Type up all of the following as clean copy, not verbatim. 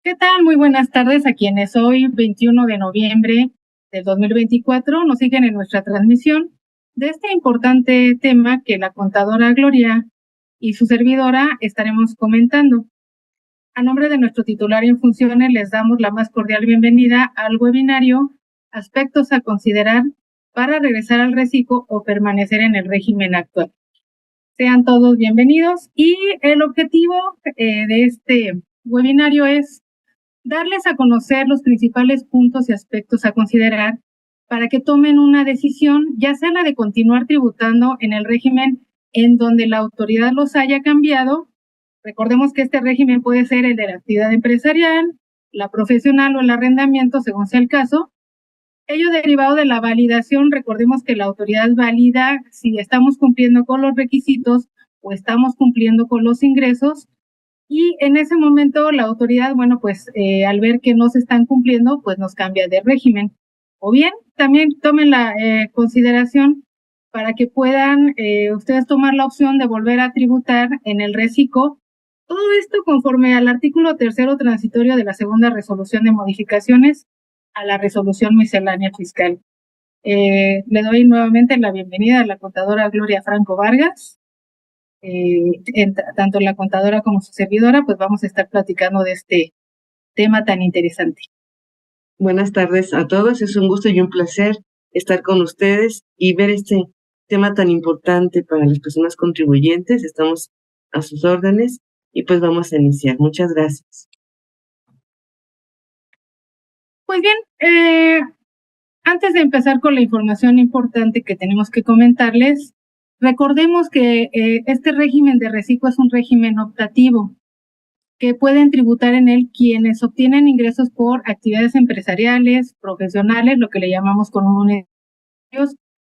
¿Qué tal? Muy buenas tardes a quienes hoy, 21 de noviembre del 2024, nos siguen en nuestra transmisión de este importante tema que la contadora Gloria y su servidora estaremos comentando. A nombre de nuestro titular en funciones, les damos la más cordial bienvenida al webinario Aspectos a considerar para regresar al reciclo o permanecer en el régimen actual. Sean todos bienvenidos y el objetivo de este webinario es darles a conocer los principales puntos y aspectos a considerar para que tomen una decisión, ya sea la de continuar tributando en el régimen en donde la autoridad los haya cambiado. Recordemos que este régimen puede ser el de la actividad empresarial, la profesional o el arrendamiento, según sea el caso. Ello derivado de la validación, recordemos que la autoridad valida si estamos cumpliendo con los requisitos o estamos cumpliendo con los ingresos, y en ese momento la autoridad, bueno, pues al ver que no se están cumpliendo, pues nos cambia de régimen. O bien, también tomen la consideración para que puedan ustedes tomar la opción de volver a tributar en el reciclo. Todo esto conforme al artículo 3º transitorio de la segunda resolución de modificaciones a la resolución miscelánea fiscal. Le doy nuevamente la bienvenida a la contadora Gloria Franco Vargas. Tanto la contadora como su servidora, pues vamos a estar platicando de este tema tan interesante. Buenas tardes a todos, es un gusto y un placer estar con ustedes y ver este tema tan importante para las personas contribuyentes. Estamos a sus órdenes y pues vamos a iniciar. Muchas gracias. Pues bien, antes de empezar con la información importante que tenemos que comentarles, recordemos que este régimen de reciclo es un régimen optativo, que pueden tributar en él quienes obtienen ingresos por actividades empresariales, profesionales, lo que le llamamos comunes,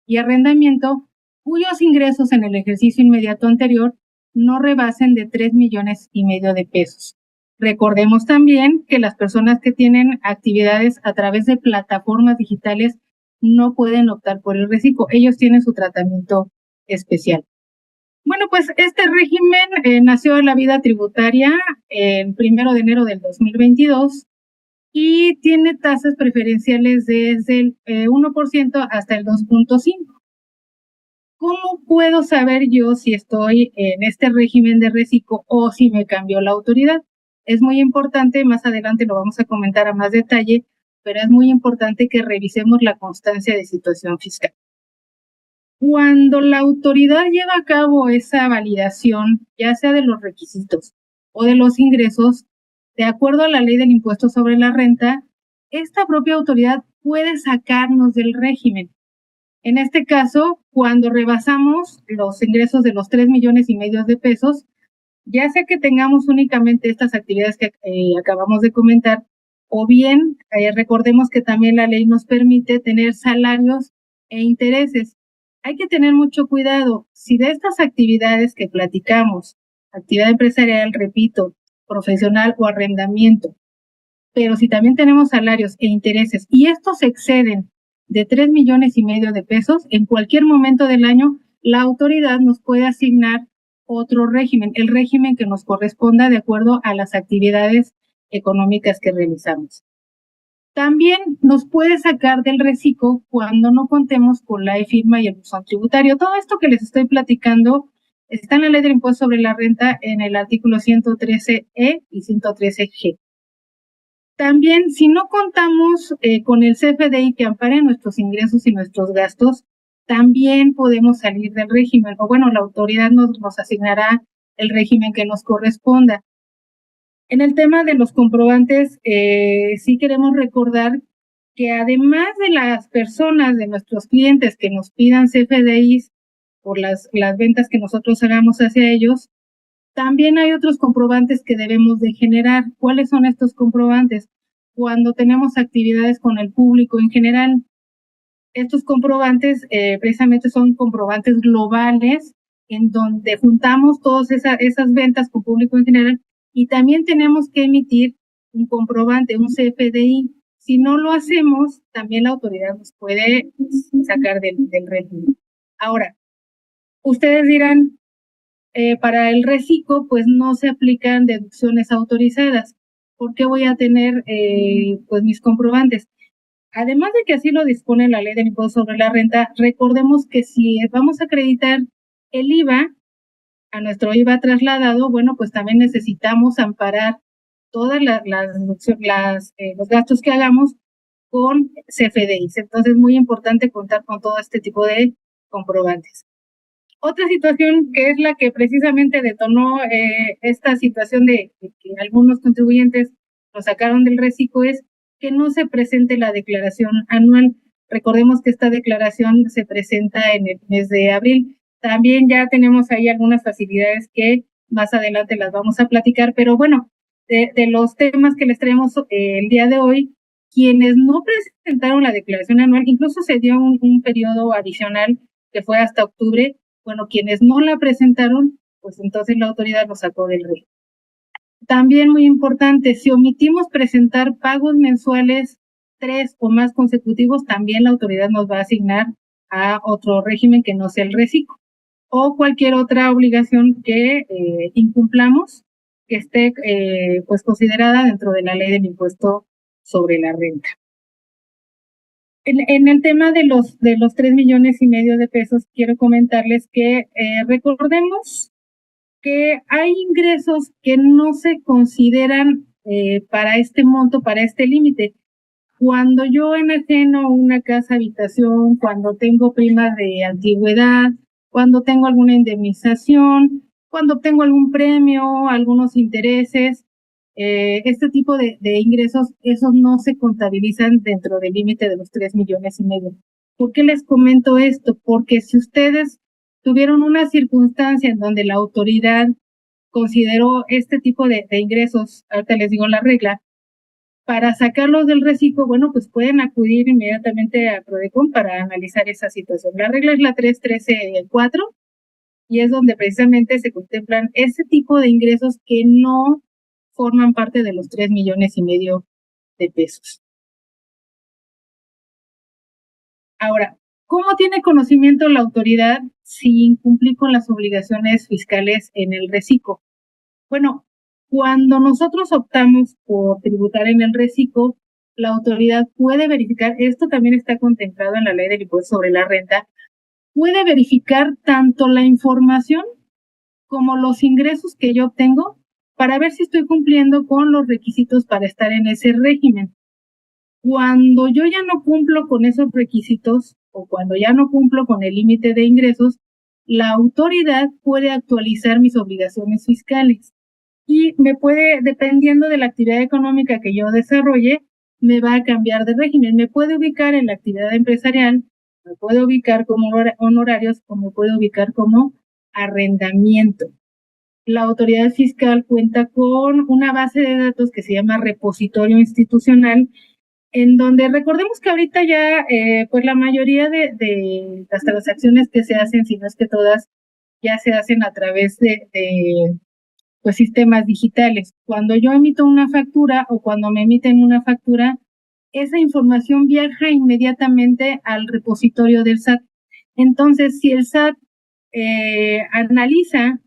y arrendamiento, cuyos ingresos en el ejercicio inmediato anterior no rebasen de 3,5 millones de pesos. Recordemos también que las personas que tienen actividades a través de plataformas digitales no pueden optar por el reciclo, ellos tienen su tratamiento especial. Bueno, pues este régimen nació en la vida tributaria el 1 de enero del 2022 y tiene tasas preferenciales desde el 1% hasta el 2,5%. ¿Cómo puedo saber yo si estoy en este régimen de reciclo o si me cambió la autoridad? Es muy importante, más adelante lo vamos a comentar a más detalle, pero es muy importante que revisemos la constancia de situación fiscal. Cuando la autoridad lleva a cabo esa validación, ya sea de los requisitos o de los ingresos, de acuerdo a la ley del impuesto sobre la renta, esta propia autoridad puede sacarnos del régimen. En este caso, cuando rebasamos los ingresos de los 3,5 millones de pesos, ya sea que tengamos únicamente estas actividades que acabamos de comentar, o bien recordemos que también la ley nos permite tener salarios e intereses. Hay que tener mucho cuidado. Si de estas actividades que platicamos, actividad empresarial, repito, profesional o arrendamiento, pero si también tenemos salarios e intereses y estos exceden de 3,5 millones de pesos, en cualquier momento del año, la autoridad nos puede asignar otro régimen, el régimen que nos corresponda de acuerdo a las actividades económicas que realizamos. También nos puede sacar del reciclo cuando no contemos con la e-firma y el buzón tributario. Todo esto que les estoy platicando está en la ley del impuesto sobre la renta en el artículo 113E y 113G. También, si no contamos con el CFDI que ampare nuestros ingresos y nuestros gastos, también podemos salir del régimen, o bueno, la autoridad nos asignará el régimen que nos corresponda. En el tema de los comprobantes, sí queremos recordar que además de las personas, de nuestros clientes que nos pidan CFDIs por las ventas que nosotros hagamos hacia ellos, también hay otros comprobantes que debemos de generar. ¿Cuáles son estos comprobantes? Cuando tenemos actividades con el público en general. Estos comprobantes precisamente son comprobantes globales en donde juntamos todas esas ventas con público en general y también tenemos que emitir un comprobante, un CFDI. Si no lo hacemos, también la autoridad nos puede sacar del régimen. Ahora, ustedes dirán, para el reciclo, pues no se aplican deducciones autorizadas. ¿por qué voy a tener pues mis comprobantes? Además de que así lo dispone la ley del impuesto sobre la renta, recordemos que si vamos a acreditar el IVA, a nuestro IVA trasladado, bueno, pues también necesitamos amparar todas los gastos que hagamos con CFDIs. Entonces, es muy importante contar con todo este tipo de comprobantes. Otra situación que es la que precisamente detonó esta situación de que algunos contribuyentes lo sacaron del reciclo es que no se presente la declaración anual. Recordemos que esta declaración se presenta en el mes de abril. También ya tenemos ahí algunas facilidades que más adelante las vamos a platicar, pero bueno, de los temas que les traemos el día de hoy, quienes no presentaron la declaración anual, incluso se dio un periodo adicional que fue hasta octubre. Bueno, quienes no la presentaron, pues entonces la autoridad lo sacó del régimen. También muy importante, si omitimos presentar pagos mensuales 3 o más consecutivos, también la autoridad nos va a asignar a otro régimen que no sea el reciclo o cualquier otra obligación que incumplamos que esté pues considerada dentro de la ley del impuesto sobre la renta. En el tema de los 3,5 millones de pesos, quiero comentarles que recordemos que hay ingresos que no se consideran para este monto, para este límite. Cuando yo enajeno una casa habitación, cuando tengo primas de antigüedad, cuando tengo alguna indemnización, cuando tengo algún premio, algunos intereses, este tipo de ingresos, esos no se contabilizan dentro del límite de los 3,5 millones. ¿Por qué les comento esto? Porque si ustedes tuvieron una circunstancia en donde la autoridad consideró este tipo de ingresos, ahorita les digo la regla, para sacarlos del reciclo, bueno, pues pueden acudir inmediatamente a Prodecon para analizar esa situación. La regla es la 313.4 y es donde precisamente se contemplan ese tipo de ingresos que no forman parte de los 3,5 millones de pesos. Ahora, ¿cómo tiene conocimiento la autoridad si incumplí con las obligaciones fiscales en el reciclo? Bueno, cuando nosotros optamos por tributar en el reciclo, la autoridad puede verificar, esto también está contemplado en la ley del impuesto sobre la renta, puede verificar tanto la información como los ingresos que yo obtengo para ver si estoy cumpliendo con los requisitos para estar en ese régimen. Cuando yo ya no cumplo con esos requisitos o cuando ya no cumplo con el límite de ingresos, la autoridad puede actualizar mis obligaciones fiscales y me puede, dependiendo de la actividad económica que yo desarrolle, me va a cambiar de régimen. Me puede ubicar en la actividad empresarial, me puede ubicar como honorarios o me puede ubicar como arrendamiento. La autoridad fiscal cuenta con una base de datos que se llama repositorio institucional, en donde recordemos que ahorita ya, pues la mayoría de las transacciones que se hacen, si no es que todas, ya se hacen a través de pues sistemas digitales. Cuando yo emito una factura o cuando me emiten una factura, esa información viaja inmediatamente al repositorio del SAT. Entonces, si el SAT analiza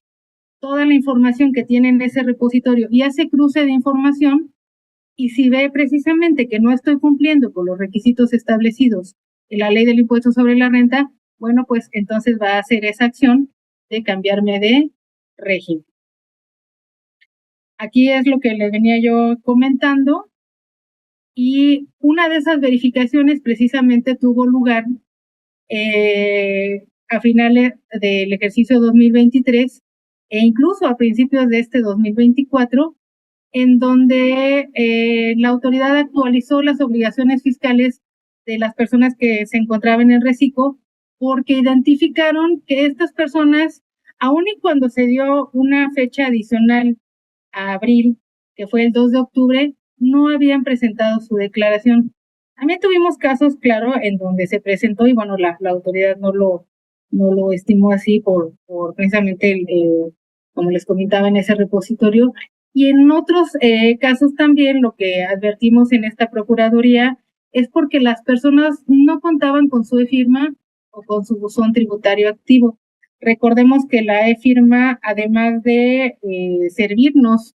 toda la información que tiene en ese repositorio y hace cruce de información, y si ve precisamente que no estoy cumpliendo con los requisitos establecidos en la ley del impuesto sobre la renta, bueno, pues entonces va a hacer esa acción de cambiarme de régimen. Aquí es lo que les venía yo comentando y una de esas verificaciones precisamente tuvo lugar a finales del ejercicio 2023 e incluso a principios de este 2024, en donde la autoridad actualizó las obligaciones fiscales de las personas que se encontraban en el reciclo porque identificaron que estas personas, aun y cuando se dio una fecha adicional a abril, que fue el 2 de octubre, no habían presentado su declaración. También tuvimos casos, claro, en donde se presentó y bueno, la autoridad no lo estimó así por precisamente, como les comentaba, en ese repositorio. Y en otros casos también lo que advertimos en esta procuraduría es porque las personas no contaban con su e-firma o con su buzón tributario activo. Recordemos que la e-firma, además de servirnos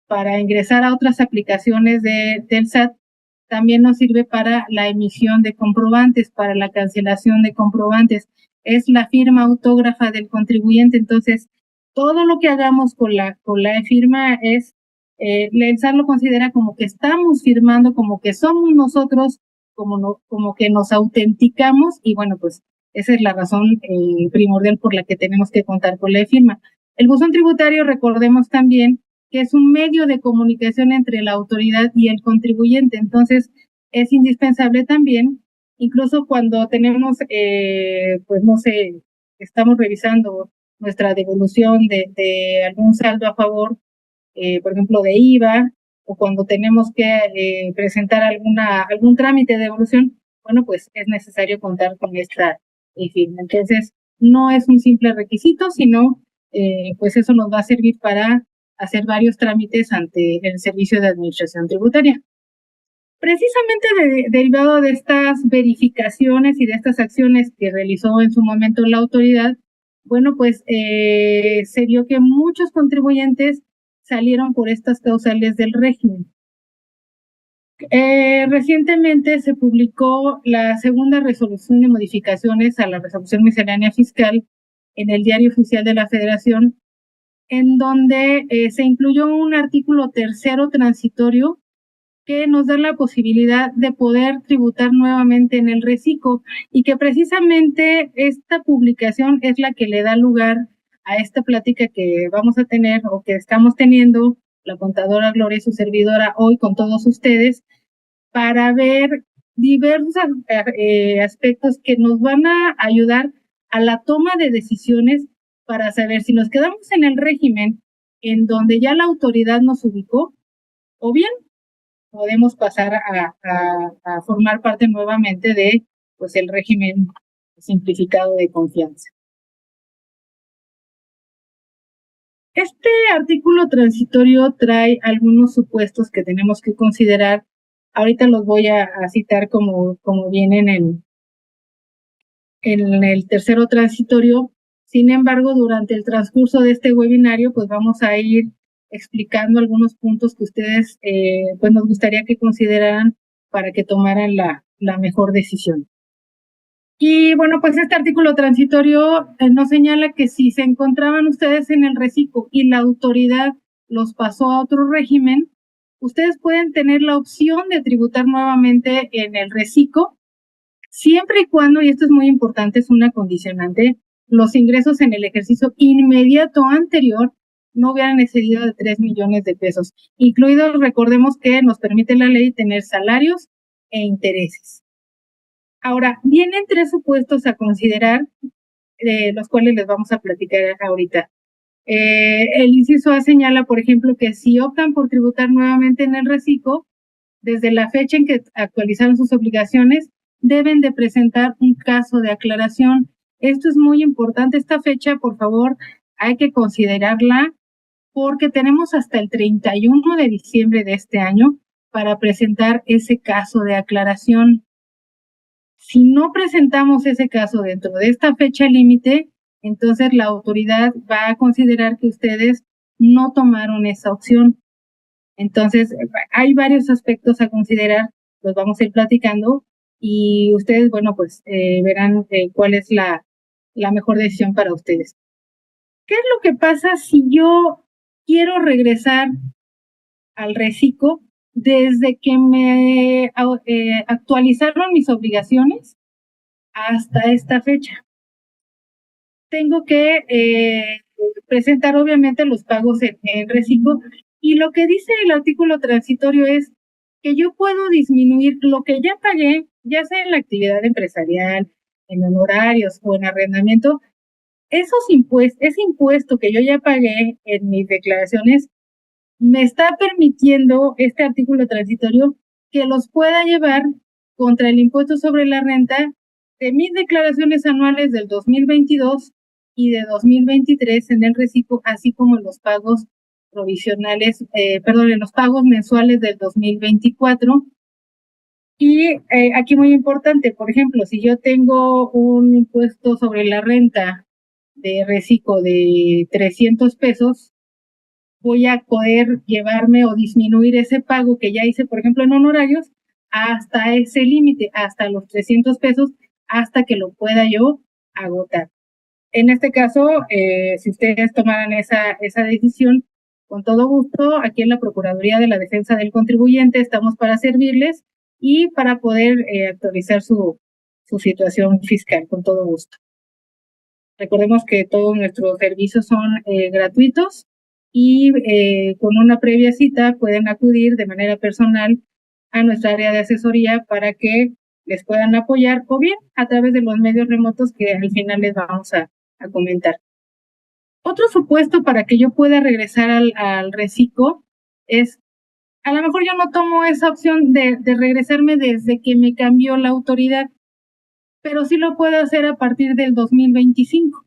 para ingresar a otras aplicaciones del SAT, también nos sirve para la emisión de comprobantes, para la cancelación de comprobantes. Es la firma autógrafa del contribuyente. Entonces, todo lo que hagamos con la e-firma es, el SAT lo considera como que estamos firmando, como que somos nosotros, como que nos autenticamos, y bueno, pues esa es la razón primordial por la que tenemos que contar con la e-firma. El buzón tributario, recordemos también que es un medio de comunicación entre la autoridad y el contribuyente. Entonces, es indispensable también, incluso cuando tenemos, pues no sé, estamos revisando nuestra devolución de algún saldo a favor, por ejemplo, de IVA, o cuando tenemos que presentar algún trámite de devolución, bueno, pues es necesario contar con esta firma. Entonces, no es un simple requisito, sino pues eso nos va a servir para hacer varios trámites ante el Servicio de Administración Tributaria. Precisamente derivado de estas verificaciones y de estas acciones que realizó en su momento la autoridad, bueno, pues se vio que muchos contribuyentes salieron por estas causales del régimen. Recientemente se publicó la segunda resolución de modificaciones a la resolución miscelánea fiscal en el Diario Oficial de la Federación, en donde se incluyó un artículo tercero transitorio que nos da la posibilidad de poder tributar nuevamente en el reciclo, y que precisamente esta publicación es la que le da lugar a esta plática que vamos a tener, o que estamos teniendo la contadora Gloria y su servidora hoy con todos ustedes, para ver diversos aspectos que nos van a ayudar a la toma de decisiones, para saber si nos quedamos en el régimen en donde ya la autoridad nos ubicó, o bien podemos pasar a formar parte nuevamente de, pues, el régimen simplificado de confianza. Este artículo transitorio trae algunos supuestos que tenemos que considerar. Ahorita los voy a citar como vienen en el tercero transitorio. Sin embargo, durante el transcurso de este webinario, pues vamos a ir explicando algunos puntos que ustedes pues nos gustaría que consideraran para que tomaran la mejor decisión. Y bueno, pues este artículo transitorio nos señala que si se encontraban ustedes en el reciclo y la autoridad los pasó a otro régimen, ustedes pueden tener la opción de tributar nuevamente en el reciclo, siempre y cuando, y esto es muy importante, es una condicionante, los ingresos en el ejercicio inmediato anterior no hubieran excedido de 3 millones de pesos, incluidos, recordemos que nos permite la ley tener salarios e intereses. Ahora, vienen 3 supuestos a considerar, los cuales les vamos a platicar ahorita. El inciso A señala, por ejemplo, que si optan por tributar nuevamente en el reciclo, desde la fecha en que actualizaron sus obligaciones, deben de presentar un caso de aclaración. Esto es muy importante. Esta fecha, por favor, hay que considerarla, porque tenemos hasta el 31 de diciembre de este año para presentar ese caso de aclaración. Si no presentamos ese caso dentro de esta fecha límite, entonces la autoridad va a considerar que ustedes no tomaron esa opción. Entonces, hay varios aspectos a considerar, los vamos a ir platicando, y ustedes, bueno, pues verán cuál es la mejor decisión para ustedes. ¿Qué es lo que pasa si yo quiero regresar al reciclo desde que me actualizaron mis obligaciones hasta esta fecha? Tengo que presentar obviamente los pagos en reciclo, y lo que dice el artículo transitorio es que yo puedo disminuir lo que ya pagué, ya sea en la actividad empresarial, en honorarios o en arrendamiento. Ese impuesto que yo ya pagué en mis declaraciones, me está permitiendo este artículo transitorio que los pueda llevar contra el impuesto sobre la renta de mis declaraciones anuales del 2022 y de 2023 en el reciclo, así como en los pagos provisionales, en los pagos mensuales del 2024. Y aquí muy importante, por ejemplo, si yo tengo un impuesto sobre la renta de reciclo de 300 pesos, voy a poder llevarme o disminuir ese pago que ya hice, por ejemplo, en honorarios, hasta ese límite, hasta los 300 pesos, hasta que lo pueda yo agotar. En este caso, si ustedes tomaran esa decisión, con todo gusto, aquí en la Procuraduría de la Defensa del Contribuyente estamos para servirles y para poder actualizar su situación fiscal, con todo gusto. Recordemos que todos nuestros servicios son gratuitos y con una previa cita pueden acudir de manera personal a nuestra área de asesoría para que les puedan apoyar, o bien a través de los medios remotos que al final les vamos a comentar. Otro supuesto para que yo pueda regresar al reciclo es, a lo mejor yo no tomo esa opción de regresarme desde que me cambió la autoridad, pero sí lo puedo hacer a partir del 2025.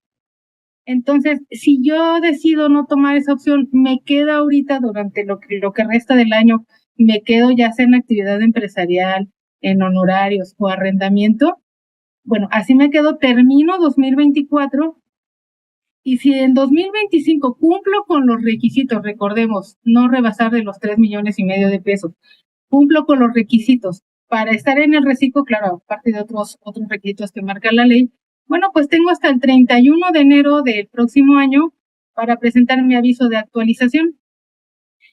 Entonces, si yo decido no tomar esa opción, me queda ahorita durante lo que resta del año, me quedo ya sea en actividad empresarial, en honorarios o arrendamiento. Bueno, así me quedo, termino 2024 y si en 2025 cumplo con los requisitos, recordemos, no rebasar de los 3,5 millones de pesos, cumplo con los requisitos para estar en el reciclo, claro, aparte de otros requisitos que marca la ley, bueno, pues tengo hasta el 31 de enero del próximo año para presentar mi aviso de actualización.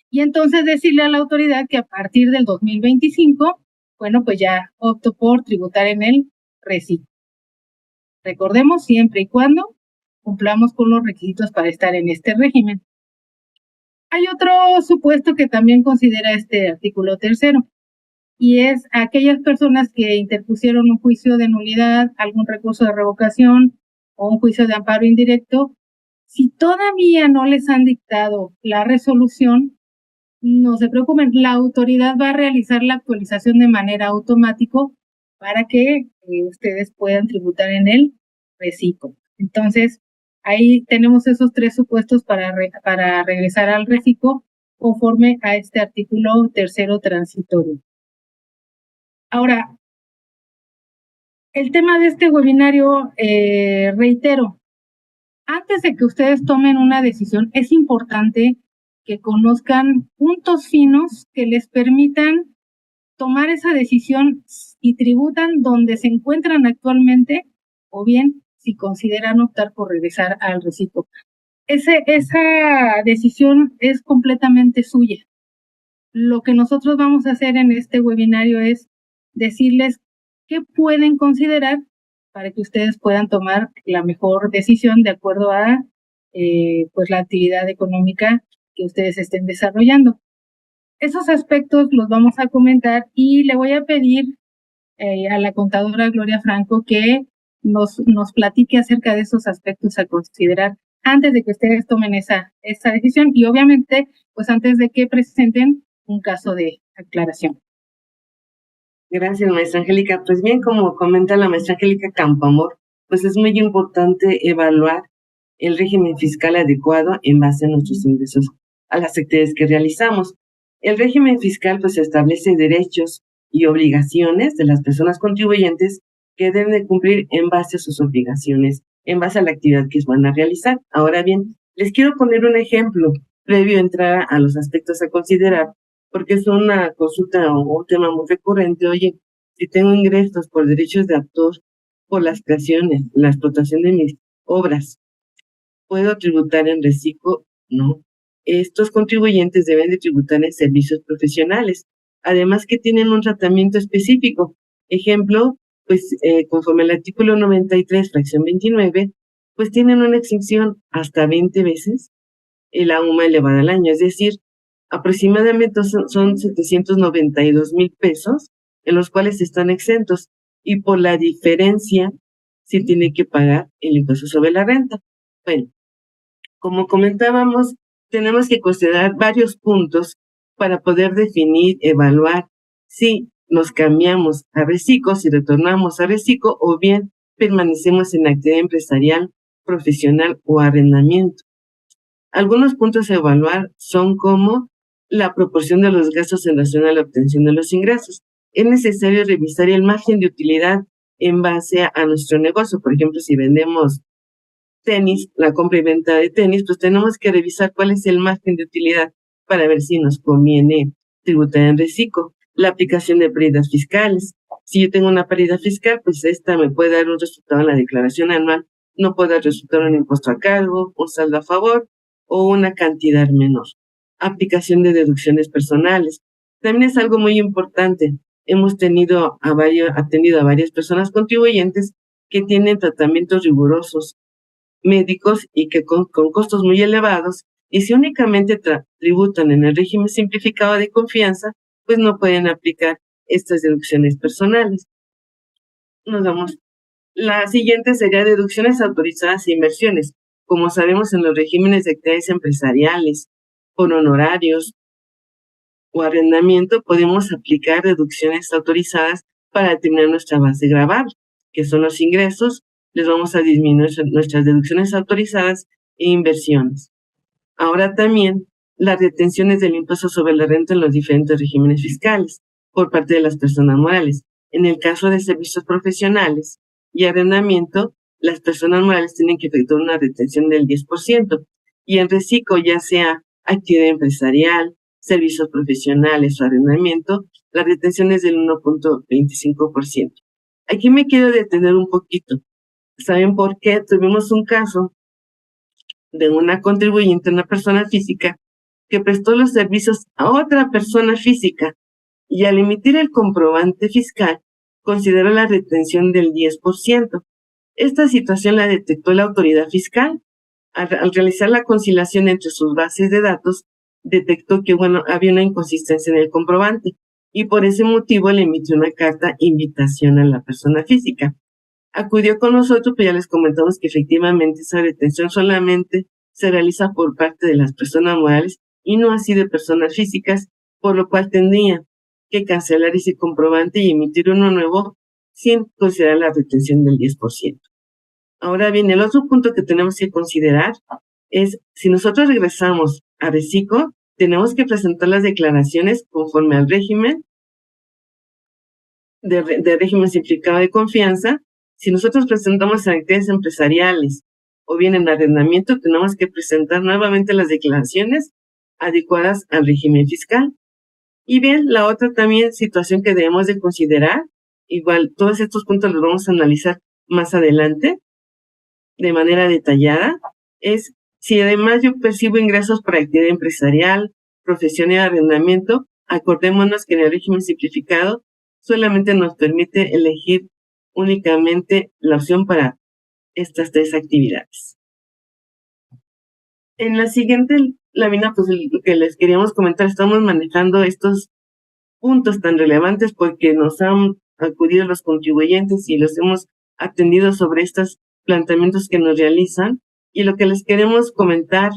Y entonces decirle a la autoridad que a partir del 2025, bueno, pues ya opto por tributar en el reciclo. Recordemos, siempre y cuando cumplamos con los requisitos para estar en este régimen. Hay otro supuesto que también considera este artículo tercero, y es aquellas personas que interpusieron un juicio de nulidad, algún recurso de revocación o un juicio de amparo indirecto. Si todavía no les han dictado la resolución, no se preocupen, la autoridad va a realizar la actualización de manera automática para que ustedes puedan tributar en el reciclo. Entonces, ahí tenemos esos 3 supuestos para regresar al reciclo conforme a este artículo tercero transitorio. Ahora, el tema de este webinario, reitero, antes de que ustedes tomen una decisión, es importante que conozcan puntos finos que les permitan tomar esa decisión y tributan donde se encuentran actualmente, o bien si consideran optar por regresar al reciclo. Esa decisión es completamente suya. Lo que nosotros vamos a hacer en este webinario es decirles qué pueden considerar para que ustedes puedan tomar la mejor decisión de acuerdo a pues la actividad económica que ustedes estén desarrollando. Esos aspectos los vamos a comentar y le voy a pedir a la contadora Gloria Franco que nos platique acerca de esos aspectos a considerar antes de que ustedes tomen esa decisión y obviamente pues antes de que presenten un caso de aclaración. Gracias, maestra Angélica. Pues bien, como comenta la maestra Angélica Campoamor, pues es muy importante evaluar el régimen fiscal adecuado en base a nuestros ingresos, a las actividades que realizamos. El régimen fiscal pues establece derechos y obligaciones de las personas contribuyentes que deben de cumplir en base a sus obligaciones, en base a la actividad que van a realizar. Ahora bien, les quiero poner un ejemplo previo a entrar a los aspectos a considerar, porque es una consulta o un tema muy recurrente. Oye, si tengo ingresos por derechos de autor, por las creaciones, la explotación de mis obras, ¿puedo tributar en reciclo? No. Estos contribuyentes deben de tributar en servicios profesionales, además que tienen un tratamiento específico. Ejemplo, pues conforme al artículo 93, fracción 29, pues tienen una exención hasta 20 veces la UMA elevada al año, es decir, aproximadamente son 792,000 pesos en los cuales están exentos y por la diferencia se tiene que pagar el impuesto sobre la renta. Bueno, como comentábamos, tenemos que considerar varios puntos para poder definir, evaluar si nos cambiamos a reciclo, si retornamos a reciclo o bien permanecemos en actividad empresarial, profesional o arrendamiento. Algunos puntos a evaluar son como la proporción de los gastos en relación a la obtención de los ingresos. Es necesario revisar el margen de utilidad en base a nuestro negocio. Por ejemplo, si vendemos tenis, la compra y venta de tenis, pues tenemos que revisar cuál es el margen de utilidad para ver si nos conviene tributar en reciclo. La aplicación de pérdidas fiscales. Si yo tengo una pérdida fiscal, pues esta me puede dar un resultado en la declaración anual, no puede dar resultado en impuesto a cargo, un saldo a favor o una cantidad menor. Aplicación de deducciones personales. También es algo muy importante. Hemos atendido a varias personas contribuyentes que tienen tratamientos rigurosos médicos y que con costos muy elevados, y si únicamente tributan en el régimen simplificado de confianza, pues no pueden aplicar estas deducciones personales. Nos vamos. La siguiente sería deducciones autorizadas e inversiones. Como sabemos, en los regímenes de actividades empresariales, por honorarios o arrendamiento, podemos aplicar deducciones autorizadas para determinar nuestra base gravable, que son los ingresos. Les vamos a disminuir nuestras deducciones autorizadas e inversiones. Ahora también las retenciones del impuesto sobre la renta en los diferentes regímenes fiscales por parte de las personas morales. En el caso de servicios profesionales y arrendamiento, las personas morales tienen que efectuar una retención del 10%, y en reciclo, ya sea actividad empresarial, servicios profesionales o arrendamiento, la retención es del 1.25%. Aquí me quiero detener un poquito. ¿Saben por qué? Tuvimos un caso de una contribuyente, una persona física, que prestó los servicios a otra persona física y al emitir el comprobante fiscal consideró la retención del 10%. Esta situación la detectó la autoridad fiscal. Al realizar la conciliación entre sus bases de datos, detectó que había una inconsistencia en el comprobante y por ese motivo le emitió una carta invitación a la persona física. Acudió con nosotros, pues ya les comentamos que efectivamente esa retención solamente se realiza por parte de las personas morales y no así de personas físicas, por lo cual tendría que cancelar ese comprobante y emitir uno nuevo sin considerar la retención del 10%. Ahora bien, el otro punto que tenemos que considerar es, si nosotros regresamos a reciclo, tenemos que presentar las declaraciones conforme al régimen de régimen simplificado de confianza. Si nosotros presentamos en actividades empresariales o bien en arrendamiento, tenemos que presentar nuevamente las declaraciones adecuadas al régimen fiscal. Y bien, la otra también situación que debemos de considerar, igual todos estos puntos los vamos a analizar más adelante de manera detallada, es si además yo percibo ingresos por actividad empresarial, profesión y arrendamiento, acordémonos que en el régimen simplificado solamente nos permite elegir únicamente la opción para estas tres actividades. En la siguiente lámina, pues lo que les queríamos comentar, estamos manejando estos puntos tan relevantes porque nos han acudido los contribuyentes y los hemos atendido sobre estos planteamientos que nos realizan, y lo que les queremos comentar,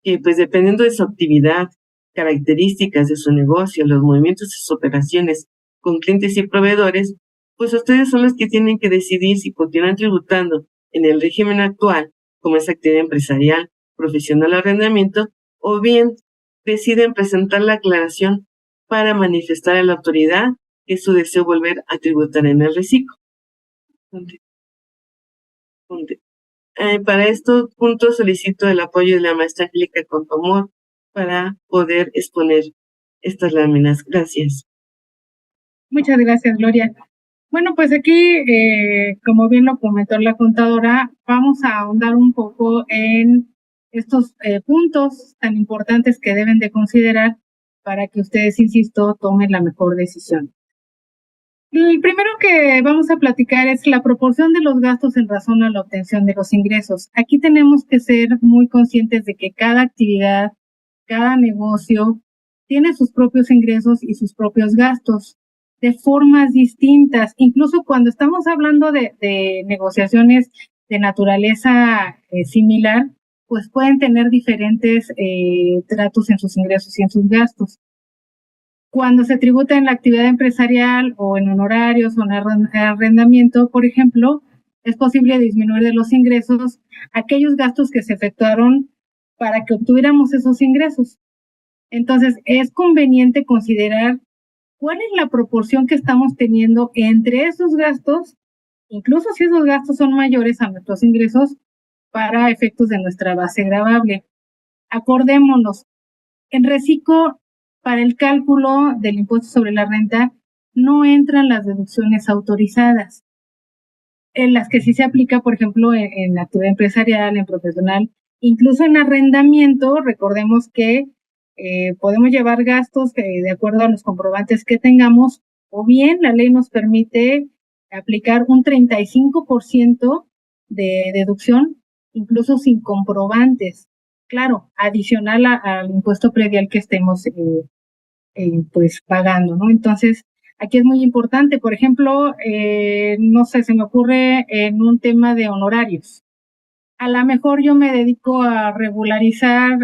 que pues dependiendo de su actividad, características de su negocio, los movimientos de sus operaciones con clientes y proveedores, pues ustedes son los que tienen que decidir si continúan tributando en el régimen actual, como es actividad empresarial, profesional o arrendamiento, o bien deciden presentar la aclaración para manifestar a la autoridad que es su deseo volver a tributar en el reciclo. Para estos puntos solicito el apoyo de la maestra Angélica Contomor para poder exponer estas láminas. Gracias. Muchas gracias, Gloria. Bueno, pues aquí, como bien lo comentó la contadora, vamos a ahondar un poco en estos puntos tan importantes que deben de considerar para que ustedes, insisto, tomen la mejor decisión. El primero que vamos a platicar es la proporción de los gastos en razón a la obtención de los ingresos. Aquí tenemos que ser muy conscientes de que cada actividad, cada negocio tiene sus propios ingresos y sus propios gastos de formas distintas. Incluso cuando estamos hablando de negociaciones de naturaleza similar, pues pueden tener diferentes tratos en sus ingresos y en sus gastos. Cuando se tributa en la actividad empresarial o en honorarios o en arrendamiento, por ejemplo, es posible disminuir de los ingresos aquellos gastos que se efectuaron para que obtuviéramos esos ingresos. Entonces, es conveniente considerar cuál es la proporción que estamos teniendo entre esos gastos, incluso si esos gastos son mayores a nuestros ingresos, para efectos de nuestra base gravable. Acordémonos, en Recico, para el cálculo del impuesto sobre la renta, no entran las deducciones autorizadas, en las que sí se aplica, por ejemplo, en actividad empresarial, en profesional, incluso en arrendamiento. Recordemos que podemos llevar gastos de acuerdo a los comprobantes que tengamos, o bien la ley nos permite aplicar un 35% de deducción, incluso sin comprobantes. Claro, adicional al impuesto predial que estemos pues pagando, ¿no? Entonces, aquí es muy importante, por ejemplo, no sé, se me ocurre en un tema de honorarios. A lo mejor yo me dedico a regularizar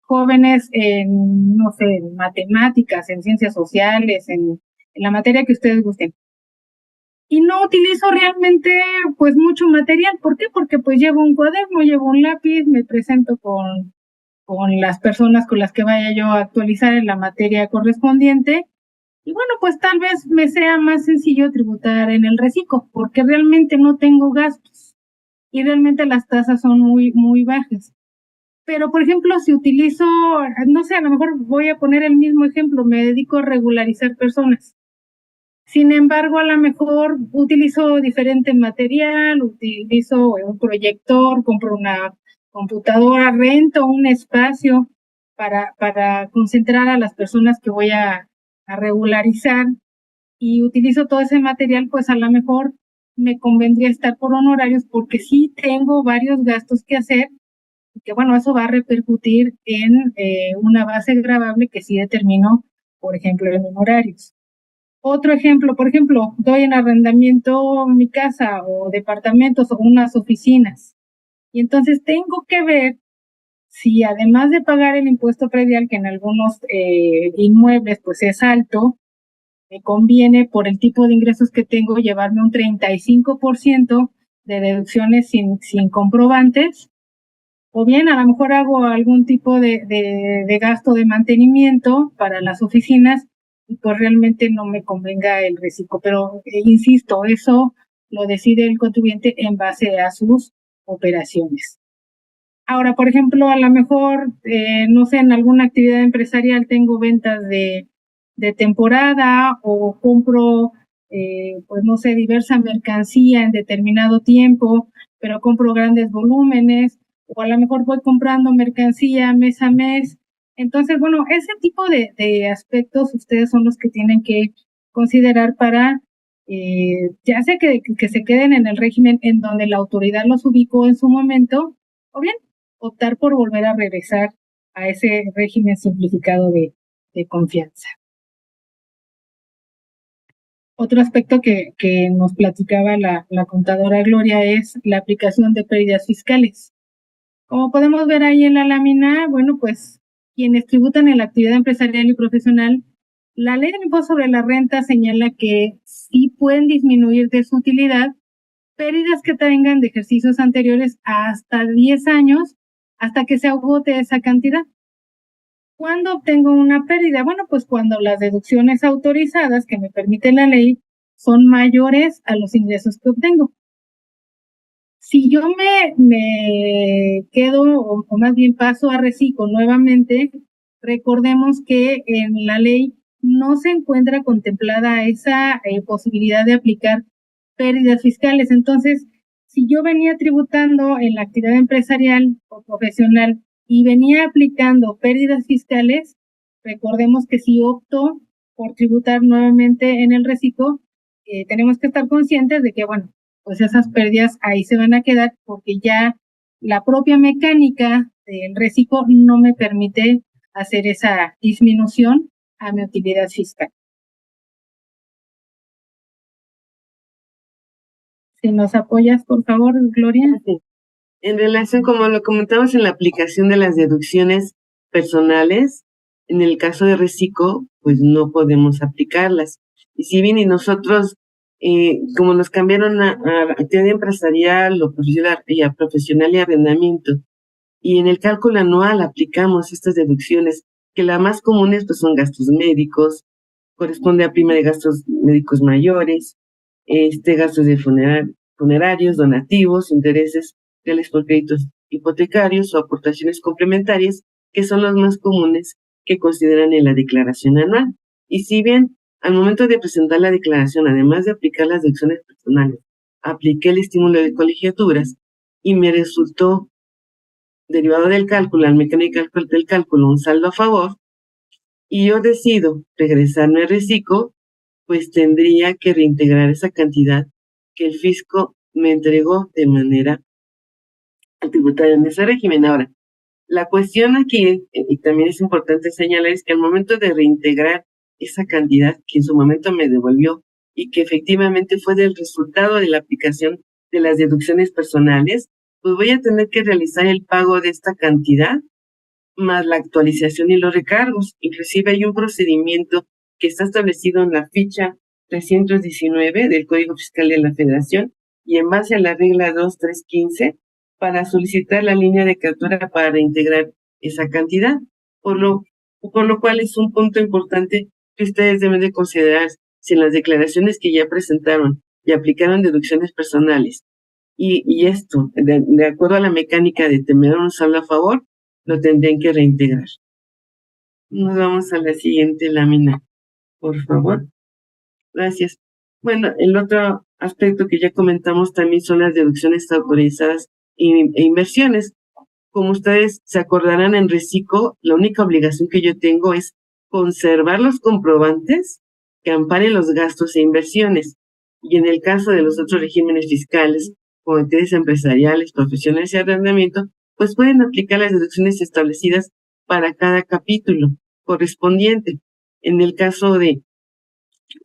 jóvenes en, no sé, en matemáticas, en ciencias sociales, en la materia que ustedes gusten. Y no utilizo realmente pues mucho material. ¿Por qué? Porque pues llevo un cuaderno, llevo un lápiz, me presento con las personas con las que vaya yo a actualizar en la materia correspondiente. Y bueno, pues tal vez me sea más sencillo tributar en el reciclo, porque realmente no tengo gastos y realmente las tasas son muy, muy bajas. Pero, por ejemplo, si utilizo, no sé, a lo mejor voy a poner el mismo ejemplo, me dedico a regularizar personas. Sin embargo, a lo mejor utilizo diferente material, utilizo un proyector, compro una computadora, rento un espacio para concentrar a las personas que voy a regularizar, y utilizo todo ese material, pues a lo mejor me convendría estar por honorarios, porque sí tengo varios gastos que hacer, y que bueno, eso va a repercutir en una base gravable que sí determino, por ejemplo, en honorarios. Otro ejemplo, por ejemplo, doy en arrendamiento mi casa o departamentos o unas oficinas, y entonces tengo que ver si además de pagar el impuesto predial, que en algunos inmuebles pues es alto, me conviene por el tipo de ingresos que tengo llevarme un 35% de deducciones sin comprobantes, o bien a lo mejor hago algún tipo de gasto de mantenimiento para las oficinas y pues realmente no me convenga el reciclo. Pero insisto, eso lo decide el contribuyente en base a sus operaciones. Ahora, por ejemplo, a lo mejor, no sé, en alguna actividad empresarial tengo ventas de temporada, o compro, pues no sé, diversa mercancía en determinado tiempo, pero compro grandes volúmenes, o a lo mejor voy comprando mercancía mes a mes. Entonces, bueno, ese tipo de aspectos ustedes son los que tienen que considerar para, ya sea que se queden en el régimen en donde la autoridad los ubicó en su momento, o bien optar por volver a regresar a ese régimen simplificado de confianza. Otro aspecto que nos platicaba la contadora Gloria es la aplicación de pérdidas fiscales. Como podemos ver ahí en la lámina, bueno, pues quienes tributan en la actividad empresarial y profesional, la ley del impuesto sobre la renta señala que sí pueden disminuir de su utilidad pérdidas que tengan de ejercicios anteriores hasta 10 años, hasta que se agote esa cantidad. ¿Cuándo obtengo una pérdida? Bueno, pues cuando las deducciones autorizadas que me permite la ley son mayores a los ingresos que obtengo. Si yo me quedo, o más bien paso a reciclo nuevamente, recordemos que en la ley no se encuentra contemplada esa posibilidad de aplicar pérdidas fiscales. Entonces, si yo venía tributando en la actividad empresarial o profesional y venía aplicando pérdidas fiscales, recordemos que si opto por tributar nuevamente en el reciclo, tenemos que estar conscientes de que, bueno, pues esas pérdidas ahí se van a quedar, porque ya la propia mecánica del reciclo no me permite hacer esa disminución a mi utilidad fiscal. Si nos apoyas, por favor, Gloria. Sí. En relación, como lo comentamos, en la aplicación de las deducciones personales, en el caso de reciclo, pues no podemos aplicarlas. Y si bien y nosotros, como nos cambiaron a actividad empresarial o profesional y arrendamiento, y en el cálculo anual aplicamos estas deducciones, que las más comunes pues son gastos médicos, corresponde a prima de gastos médicos mayores, gastos de funerarios, donativos, intereses, reales por créditos hipotecarios o aportaciones complementarias, que son los más comunes que consideran en la declaración anual. Y si bien al momento de presentar la declaración, además de aplicar las deducciones personales, apliqué el estímulo de colegiaturas y me resultó, derivado del cálculo, al mecánica del cálculo, un saldo a favor, y yo decido regresarme al reciclo, pues tendría que reintegrar esa cantidad que el fisco me entregó de manera tributaria en ese régimen. Ahora, la cuestión aquí, y también es importante señalar, es que al momento de reintegrar esa cantidad que en su momento me devolvió y que efectivamente fue del resultado de la aplicación de las deducciones personales, pues voy a tener que realizar el pago de esta cantidad más la actualización y los recargos. Inclusive hay un procedimiento que está establecido en la ficha 319 del Código Fiscal de la Federación y en base a la regla 2315 para solicitar la línea de captura para reintegrar esa cantidad, por lo cual es un punto importante que ustedes deben de considerar si en las declaraciones que ya presentaron y aplicaron deducciones personales y esto, de acuerdo a la mecánica de tener un saldo a favor, lo tendrían que reintegrar. Nos vamos a la siguiente lámina, por favor. Gracias. Bueno, el otro aspecto que ya comentamos también son las deducciones autorizadas e inversiones. Como ustedes se acordarán, en Recico, la única obligación que yo tengo es conservar los comprobantes que amparen los gastos e inversiones. Y en el caso de los otros regímenes fiscales, como entidades empresariales, profesionales y arrendamiento, pues pueden aplicar las deducciones establecidas para cada capítulo correspondiente. En el caso de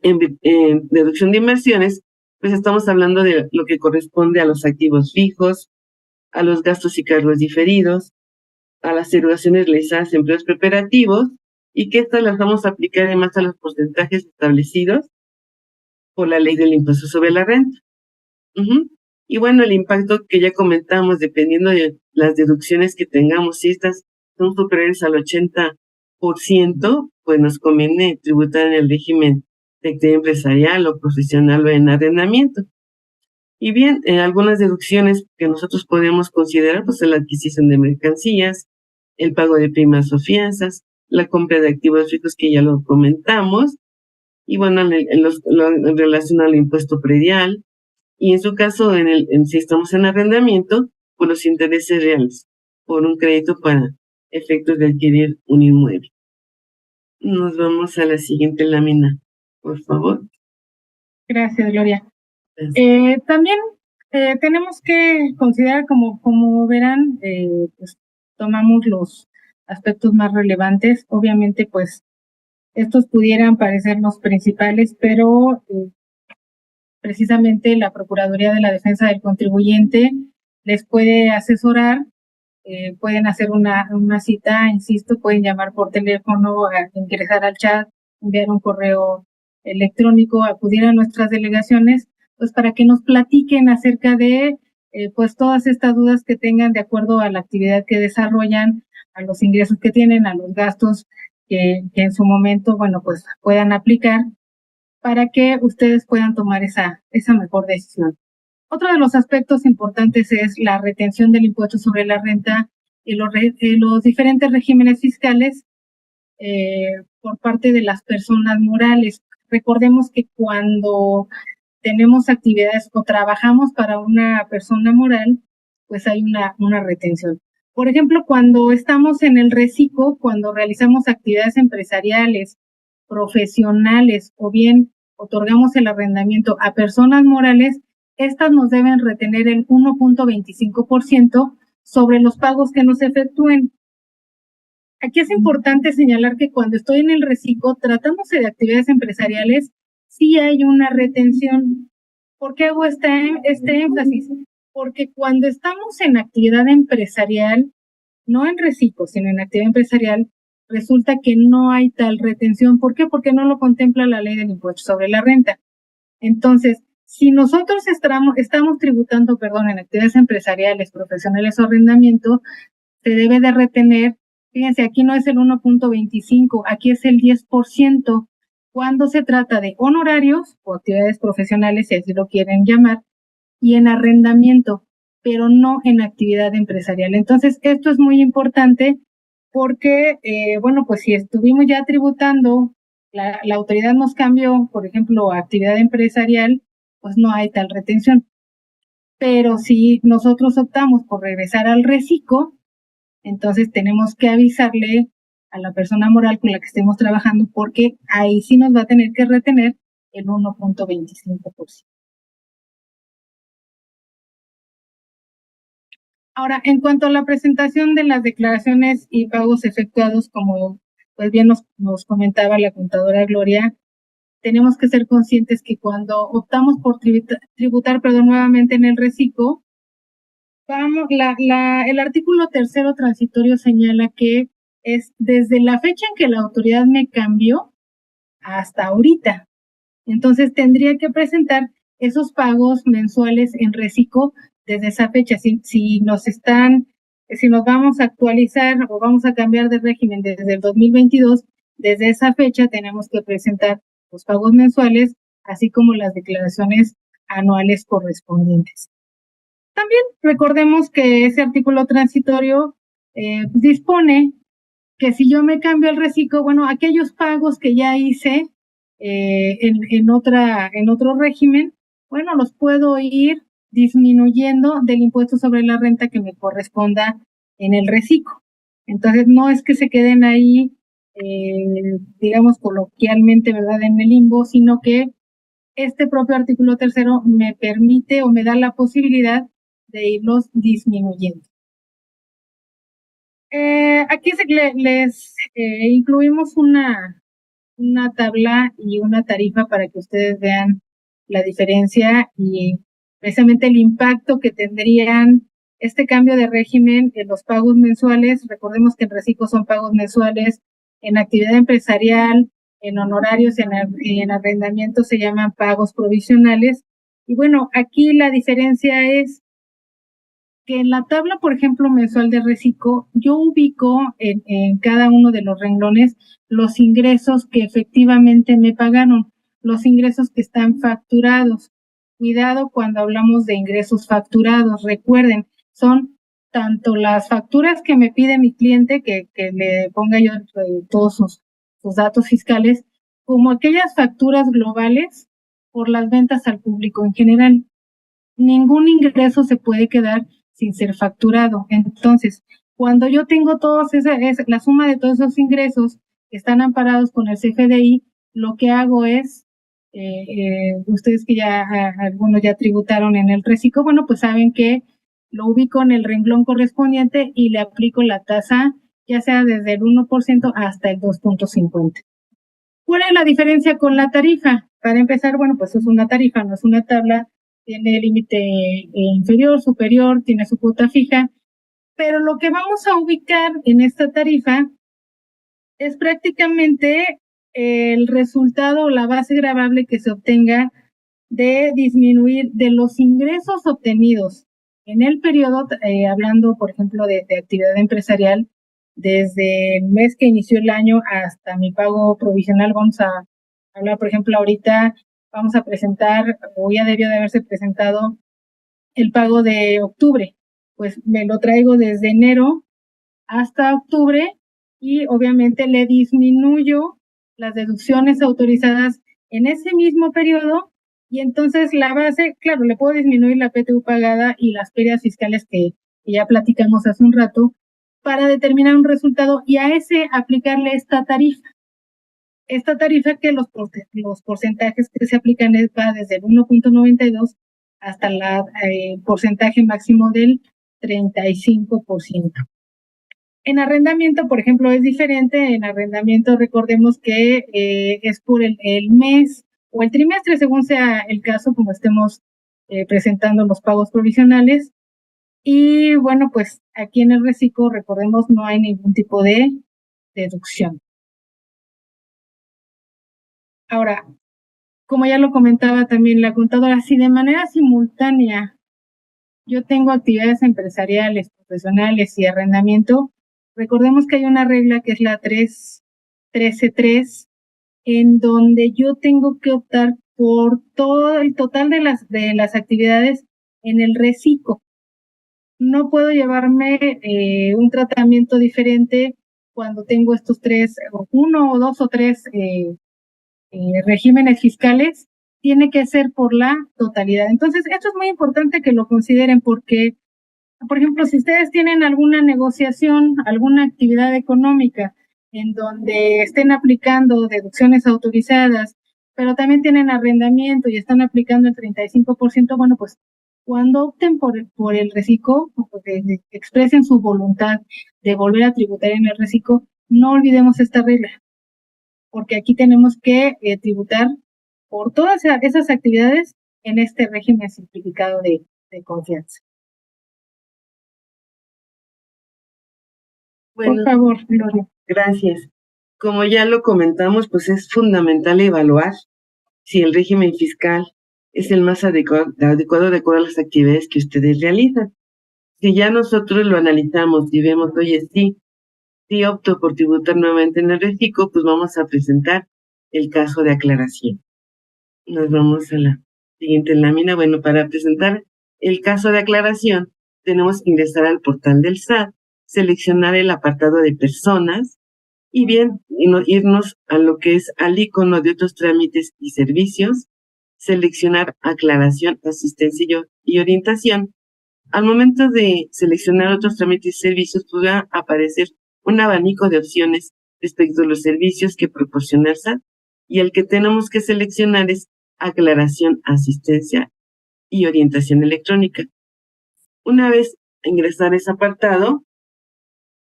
deducción de inversiones, pues estamos hablando de lo que corresponde a los activos fijos, a los gastos y cargos diferidos, a las erogaciones realizadas en empleos preparativos, y que estas las vamos a aplicar además a los porcentajes establecidos por la ley del impuesto sobre la renta. Y bueno, el impacto que ya comentamos, dependiendo de las deducciones que tengamos, si estas son superiores al 80%, pues nos conviene tributar en el régimen de actividad empresarial o profesional o en arrendamiento. Y bien, algunas deducciones que nosotros podemos considerar, pues la adquisición de mercancías, el pago de primas o fianzas, la compra de activos fijos que ya lo comentamos, y bueno, en relación al impuesto predial, y en su caso, si estamos en arrendamiento, por los intereses reales, por un crédito para efectos de adquirir un inmueble. Nos vamos a la siguiente lámina, por favor. Gracias, Gloria. También tenemos que considerar, como verán, pues tomamos los aspectos más relevantes. Obviamente, pues estos pudieran parecernos principales, pero precisamente la Procuraduría de la Defensa del Contribuyente les puede asesorar, pueden hacer una cita, insisto, pueden llamar por teléfono, ingresar al chat, enviar un correo electrónico, acudir a nuestras delegaciones, pues para que nos platiquen acerca de pues todas estas dudas que tengan de acuerdo a la actividad que desarrollan, a los ingresos que tienen, a los gastos que en su momento, bueno, pues puedan aplicar para que ustedes puedan tomar esa mejor decisión. Otro de los aspectos importantes es la retención del impuesto sobre la renta y los diferentes regímenes fiscales por parte de las personas morales. Recordemos que cuando tenemos actividades o trabajamos para una persona moral, pues hay una retención. Por ejemplo, cuando estamos en el reciclo, cuando realizamos actividades empresariales, profesionales o bien otorgamos el arrendamiento a personas morales, estas nos deben retener el 1.25% sobre los pagos que nos efectúen. Aquí es importante señalar que cuando estoy en el reciclo, tratándose de actividades empresariales, sí hay una retención. ¿Por qué hago este énfasis? Porque cuando estamos en actividad empresarial, no en reciclo, sino en actividad empresarial, resulta que no hay tal retención. ¿Por qué? Porque no lo contempla la ley del impuesto sobre la renta. Entonces, si nosotros estamos tributando, en actividades empresariales, profesionales o arrendamiento, se debe de retener, fíjense, aquí no es el 1.25, aquí es el 10%, cuando se trata de honorarios o actividades profesionales, si así lo quieren llamar, y en arrendamiento. pero no en actividad empresarial. Entonces, esto es muy importante porque, bueno, pues si estuvimos ya tributando, la autoridad nos cambió, por ejemplo, a actividad empresarial, pues no hay tal retención. Pero si nosotros optamos por regresar al reciclo, entonces tenemos que avisarle a la persona moral con la que estemos trabajando, porque ahí sí nos va a tener que retener el 1.25%. Ahora, en cuanto a la presentación de las declaraciones y pagos efectuados, como pues bien nos comentaba la contadora Gloria, tenemos que ser conscientes que cuando optamos por tributar nuevamente en el reciclo, el artículo 3º transitorio señala que es desde la fecha en que la autoridad me cambió hasta ahorita. Entonces tendría que presentar esos pagos mensuales en reciclo desde esa fecha. Si nos vamos a actualizar o vamos a cambiar de régimen desde el 2022, desde esa fecha tenemos que presentar los pagos mensuales, así como las declaraciones anuales correspondientes. También recordemos que ese artículo transitorio dispone que si yo me cambio al reciclo, bueno, aquellos pagos que ya hice en otro régimen, bueno, los puedo ir disminuyendo del impuesto sobre la renta que me corresponda en el reciclo. Entonces, no es que se queden ahí, digamos coloquialmente, ¿verdad?, en el limbo, sino que este propio artículo 3º me permite o me da la posibilidad de irlos disminuyendo. Aquí les incluimos una tabla y una tarifa para que ustedes vean la diferencia y precisamente el impacto que tendrían este cambio de régimen en los pagos mensuales. Recordemos que en reciclo son pagos mensuales, en actividad empresarial, en honorarios, en arrendamiento se llaman pagos provisionales. Y bueno, aquí la diferencia es que en la tabla, por ejemplo, mensual de reciclo, yo ubico en cada uno de los renglones los ingresos que efectivamente me pagaron, los ingresos que están facturados. Cuidado cuando hablamos de ingresos facturados, recuerden, son tanto las facturas que me pide mi cliente, que le ponga yo todos sus datos fiscales, como aquellas facturas globales por las ventas al público en general. Ningún ingreso se puede quedar sin ser facturado. Entonces, cuando yo tengo la suma de todos esos ingresos que están amparados con el CFDI, lo que hago es, ustedes que ya algunos ya tributaron en el reciclo, bueno, pues saben que lo ubico en el renglón correspondiente y le aplico la tasa, ya sea desde el 1% hasta el 2.50. ¿Cuál es la diferencia con la tarifa? Para empezar, bueno, pues es una tarifa, no es una tabla, tiene límite inferior, superior, tiene su cuota fija, pero lo que vamos a ubicar en esta tarifa es prácticamente el resultado o la base gravable que se obtenga de disminuir de los ingresos obtenidos en el periodo, hablando, por ejemplo, de actividad empresarial, desde el mes que inició el año hasta mi pago provisional. Vamos a hablar, por ejemplo, ahorita vamos a presentar, o ya debió de haberse presentado, el pago de octubre. Pues me lo traigo desde enero hasta octubre y obviamente le disminuyo las deducciones autorizadas en ese mismo periodo y entonces la base, claro, le puedo disminuir la PTU pagada y las pérdidas fiscales que ya platicamos hace un rato para determinar un resultado y a ese aplicarle esta tarifa. Esta tarifa que los porcentajes que se aplican va desde el 1.92 hasta el porcentaje máximo del 35%. En arrendamiento, por ejemplo, es diferente. En arrendamiento, recordemos que es por el mes o el trimestre, según sea el caso, como estemos presentando los pagos provisionales. Y bueno, pues aquí en el reciclo, recordemos, no hay ningún tipo de deducción. Ahora, como ya lo comentaba también la contadora, si de manera simultánea yo tengo actividades empresariales, profesionales y arrendamiento, recordemos que hay una regla que es la 13.3, en donde yo tengo que optar por todo el total de las actividades en el reciclo. no puedo llevarme un tratamiento diferente cuando tengo estos tres, uno o dos o tres regímenes fiscales, tiene que ser por la totalidad. Entonces, esto es muy importante que lo consideren porque, por ejemplo, si ustedes tienen alguna negociación, alguna actividad económica en donde estén aplicando deducciones autorizadas, pero también tienen arrendamiento y están aplicando el 35%, bueno, pues cuando opten por el reciclo, porque expresen su voluntad de volver a tributar en el reciclo, no olvidemos esta regla, porque aquí tenemos que tributar por todas esas actividades en este régimen simplificado de confianza. Bueno, por favor, Gloria. Gracias. Como ya lo comentamos, pues es fundamental evaluar si el régimen fiscal es el más adecuado de acuerdo a las actividades que ustedes realizan. Si ya nosotros lo analizamos y vemos, oye, sí opto por tributar nuevamente en el reciclo, pues vamos a presentar el caso de aclaración. Nos vamos a la siguiente lámina. Bueno, para presentar el caso de aclaración, tenemos que ingresar al portal del SAT, seleccionar el apartado de personas y bien, irnos a lo que es al icono de otros trámites y servicios, seleccionar aclaración, asistencia y orientación. Al momento de seleccionar otros trámites y servicios, podrá aparecer un abanico de opciones respecto a los servicios que proporciona el SAT, y el que tenemos que seleccionar es aclaración, asistencia y orientación electrónica. Una vez ingresar ese apartado,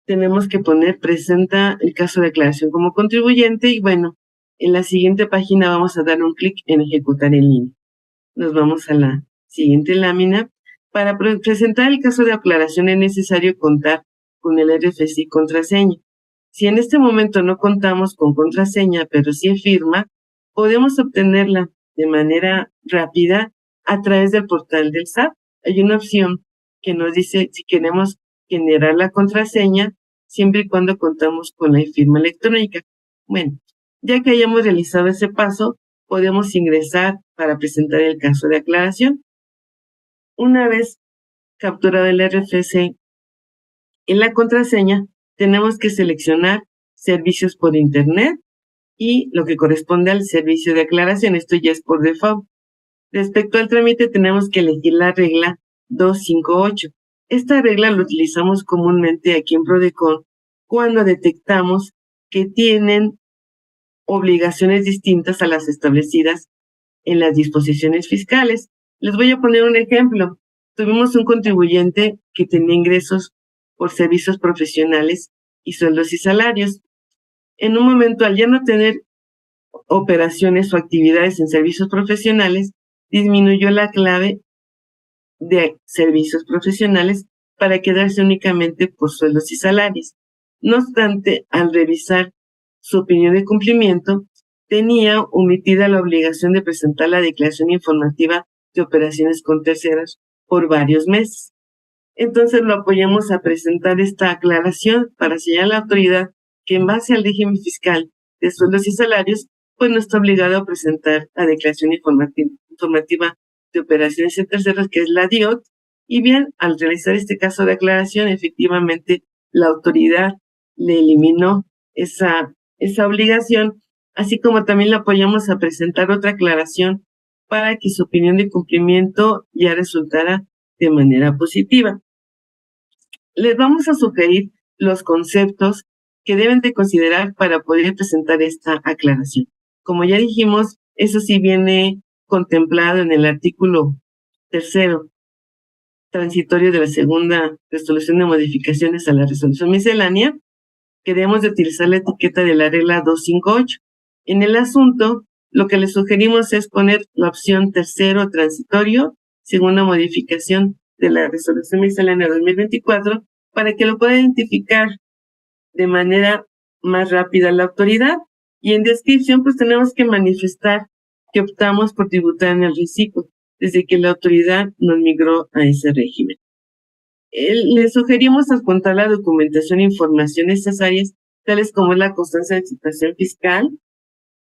tenemos que poner presenta el caso de aclaración como contribuyente y bueno, en la siguiente página vamos a dar un clic en ejecutar en línea. Nos vamos a la siguiente lámina. Para presentar el caso de aclaración es necesario contar con el RFC y contraseña. Si en este momento no contamos con contraseña, pero sí firma, podemos obtenerla de manera rápida a través del portal del SAT. Hay una opción que nos dice si queremos generar la contraseña siempre y cuando contamos con la firma electrónica. Bueno, ya que hayamos realizado ese paso, podemos ingresar para presentar el caso de aclaración. Una vez capturado el RFC en la contraseña, tenemos que seleccionar servicios por Internet y lo que corresponde al servicio de aclaración. Esto ya es por default. Respecto al trámite, tenemos que elegir la regla 258. Esta regla la utilizamos comúnmente aquí en Prodecon cuando detectamos que tienen obligaciones distintas a las establecidas en las disposiciones fiscales. Les voy a poner un ejemplo. Tuvimos un contribuyente que tenía ingresos por servicios profesionales y sueldos y salarios. En un momento, al ya no tener operaciones o actividades en servicios profesionales, disminuyó la clave de servicios profesionales para quedarse únicamente por sueldos y salarios. No obstante, al revisar su opinión de cumplimiento, tenía omitida la obligación de presentar la declaración informativa de operaciones con terceros por varios meses. Entonces lo apoyamos a presentar esta aclaración para señalar a la autoridad que en base al régimen fiscal de sueldos y salarios, pues no está obligado a presentar la declaración informativa de operaciones en terceros, que es la DIOT, y bien, al realizar este caso de aclaración, efectivamente la autoridad le eliminó esa obligación, así como también le apoyamos a presentar otra aclaración para que su opinión de cumplimiento ya resultara de manera positiva. Les vamos a sugerir los conceptos que deben de considerar para poder presentar esta aclaración. Como ya dijimos, eso sí viene contemplado en el artículo 3 transitorio de la segunda resolución de modificaciones a la resolución miscelánea, que debemos de utilizar la etiqueta de la regla 258. En el asunto, lo que les sugerimos es poner la opción tercero transitorio, según la modificación de la resolución miscelánea 2024, para que lo pueda identificar de manera más rápida la autoridad. Y en descripción, pues tenemos que manifestar que optamos por tributar en el reciclo, desde que la autoridad nos migró a ese régimen. Le sugerimos adjuntar la documentación e información necesarias, tales como la constancia de situación fiscal,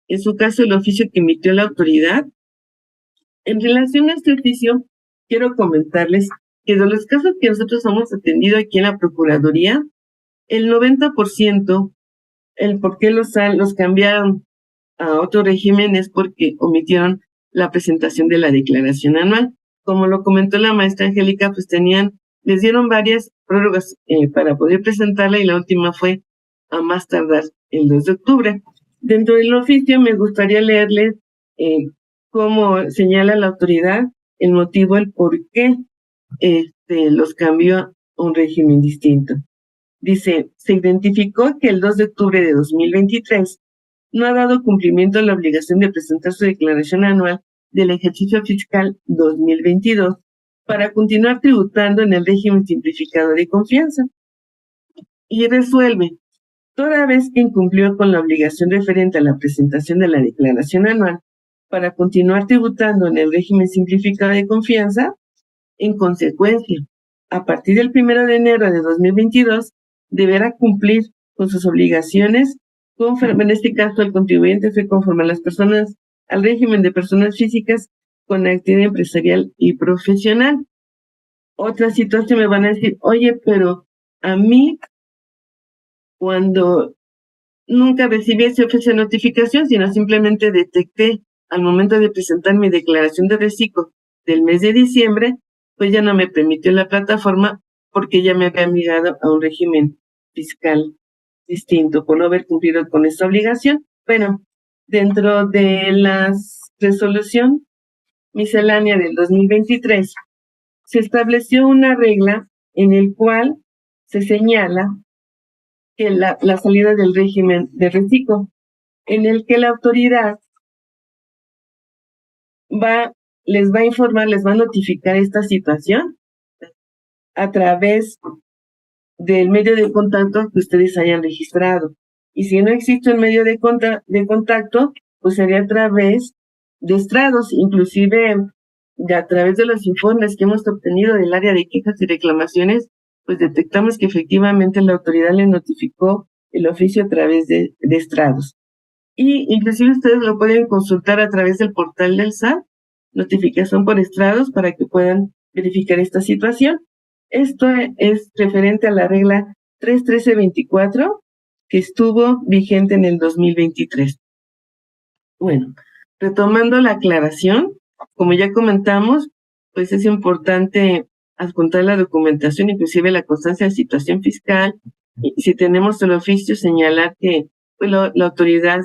en su caso el oficio que emitió la autoridad. En relación a este oficio, quiero comentarles que de los casos que nosotros hemos atendido aquí en la Procuraduría, el 90%, el por qué los cambiaron a otro régimen es porque omitieron la presentación de la declaración anual. Como lo comentó la maestra Angélica, pues les dieron varias prórrogas para poder presentarla y la última fue a más tardar el 2 de octubre. Dentro del oficio me gustaría leerles cómo señala la autoridad el motivo, el por qué los cambió a un régimen distinto. Dice, se identificó que el 2 de octubre de 2023 no ha dado cumplimiento a la obligación de presentar su declaración anual del ejercicio fiscal 2022 para continuar tributando en el régimen simplificado de confianza. Y resuelve, toda vez que incumplió con la obligación referente a la presentación de la declaración anual para continuar tributando en el régimen simplificado de confianza, en consecuencia, a partir del 1 de enero de 2022, deberá cumplir con sus obligaciones. En este caso, el contribuyente fue conforme a las personas, al régimen de personas físicas con actividad empresarial y profesional. Otra situación me van a decir, oye, pero a mí, cuando nunca recibí ese oficio de notificación, sino simplemente detecté al momento de presentar mi declaración de reciclo del mes de diciembre, pues ya no me permitió la plataforma porque ya me había migrado a un régimen fiscal distinto por no haber cumplido con esta obligación. Bueno, dentro de la resolución miscelánea del 2023, se estableció una regla en el cual se señala que la salida del régimen de reciclo, en el que la autoridad les va a informar, les va a notificar esta situación a través del medio de contacto que ustedes hayan registrado. Y si no existe un medio de contacto, pues sería a través de estrados, inclusive a través de los informes que hemos obtenido del área de quejas y reclamaciones, pues detectamos que efectivamente la autoridad le notificó el oficio a través de estrados. Y inclusive ustedes lo pueden consultar a través del portal del SAT, notificación por estrados, para que puedan verificar esta situación. Esto es referente a la regla 31324, que estuvo vigente en el 2023. Bueno, retomando la aclaración, como ya comentamos, pues es importante adjuntar la documentación, inclusive la constancia de situación fiscal. Y si tenemos el oficio, señalar que pues la autoridad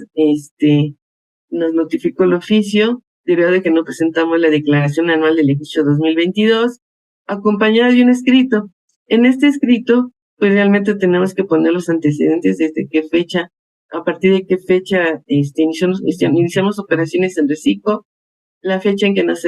nos notificó el oficio debido a que no presentamos la declaración anual del ejercicio 2022, acompañada de un escrito. En este escrito, pues realmente tenemos que poner los antecedentes desde qué fecha, a partir de qué fecha iniciamos operaciones en reciclo, la fecha en que nos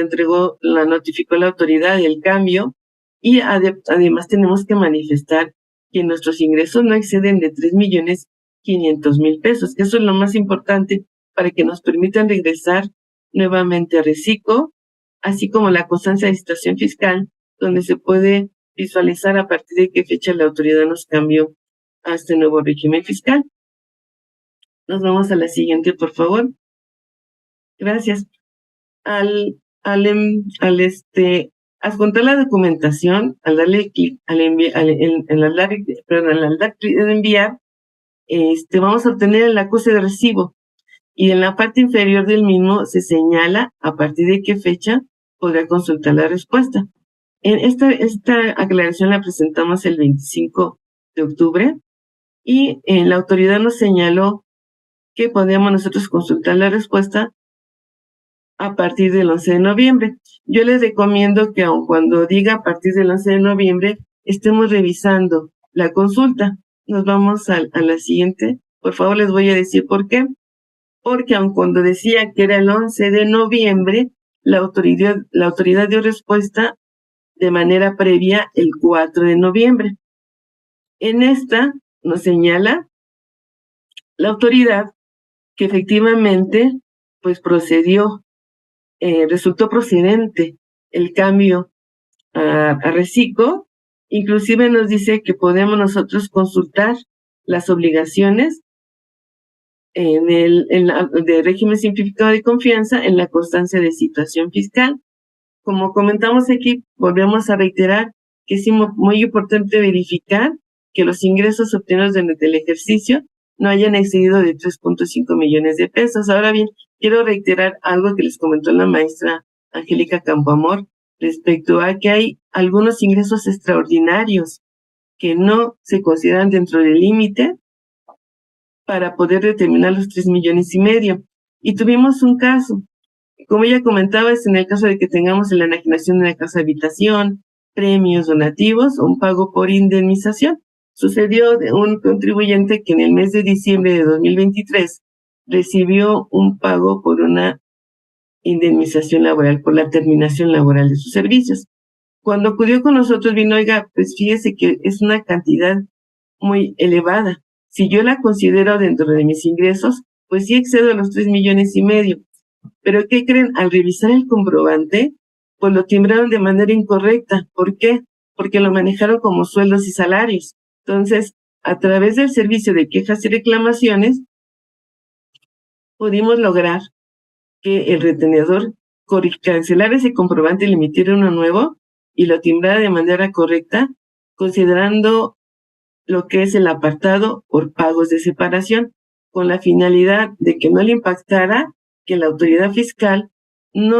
notificó la autoridad el cambio, y además tenemos que manifestar que nuestros ingresos no exceden de 3,500,000 pesos, que eso es lo más importante para que nos permitan regresar nuevamente a reciclo, así como la constancia de situación fiscal, donde se puede visualizar a partir de qué fecha la autoridad nos cambió a este nuevo régimen fiscal. Nos vamos a la siguiente, por favor. Gracias. Al adjuntar la documentación, al darle clic, al dar clic en enviar, vamos a obtener el acuse de recibo, y en la parte inferior del mismo se señala a partir de qué fecha podrá consultar la respuesta. En esta aclaración la presentamos el 25 de octubre y la autoridad nos señaló que podíamos nosotros consultar la respuesta a partir del 11 de noviembre. Yo les recomiendo que aun cuando diga a partir del 11 de noviembre, estemos revisando la consulta. Nos vamos a la siguiente. Por favor, les voy a decir por qué. Porque aun cuando decía que era el 11 de noviembre, la autoridad dio respuesta de manera previa el 4 de noviembre. En esta nos señala la autoridad que efectivamente pues resultó procedente el cambio a reciclo. Inclusive nos dice que podemos nosotros consultar las obligaciones de régimen simplificado de confianza en la constancia de situación fiscal. Como comentamos aquí, volvemos a reiterar que es muy importante verificar que los ingresos obtenidos durante el ejercicio no hayan excedido de 3.5 millones de pesos. Ahora bien, quiero reiterar algo que les comentó la maestra Angélica Campoamor respecto a que hay algunos ingresos extraordinarios que no se consideran dentro del límite para poder determinar los 3,5 millones. Y tuvimos un caso, como ella comentaba, es en el caso de que tengamos la enajenación de una casa habitación, premios, donativos o un pago por indemnización. Sucedió de un contribuyente que en el mes de diciembre de 2023 recibió un pago por una indemnización laboral, por la terminación laboral de sus servicios. Cuando acudió con nosotros, vino, oiga, pues fíjese que es una cantidad muy elevada. Si yo la considero dentro de mis ingresos, pues sí excedo los 3,5 millones. Pero ¿qué creen? Al revisar el comprobante, pues lo timbraron de manera incorrecta. ¿Por qué? Porque lo manejaron como sueldos y salarios. Entonces, a través del servicio de quejas y reclamaciones, pudimos lograr que el retenedor cancelara ese comprobante y le emitiera uno nuevo y lo timbrara de manera correcta, considerando lo que es el apartado por pagos de separación, con la finalidad de que no le impactara que la autoridad fiscal le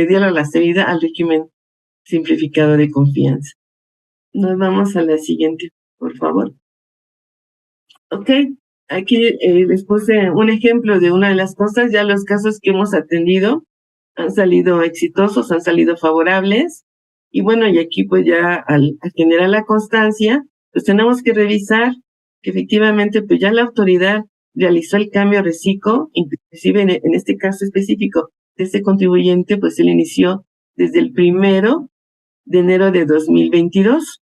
diera la salida al régimen simplificado de confianza. Nos vamos a la siguiente, por favor. Ok, aquí les puse un ejemplo de una de las cosas. Ya los casos que hemos atendido han salido exitosos, han salido favorables. Y bueno, y aquí pues ya al generar la constancia, pues tenemos que revisar que efectivamente pues ya la autoridad realizó el cambio a reciclo, inclusive en este caso específico de este contribuyente, pues él inició desde el 1 de enero de 2022.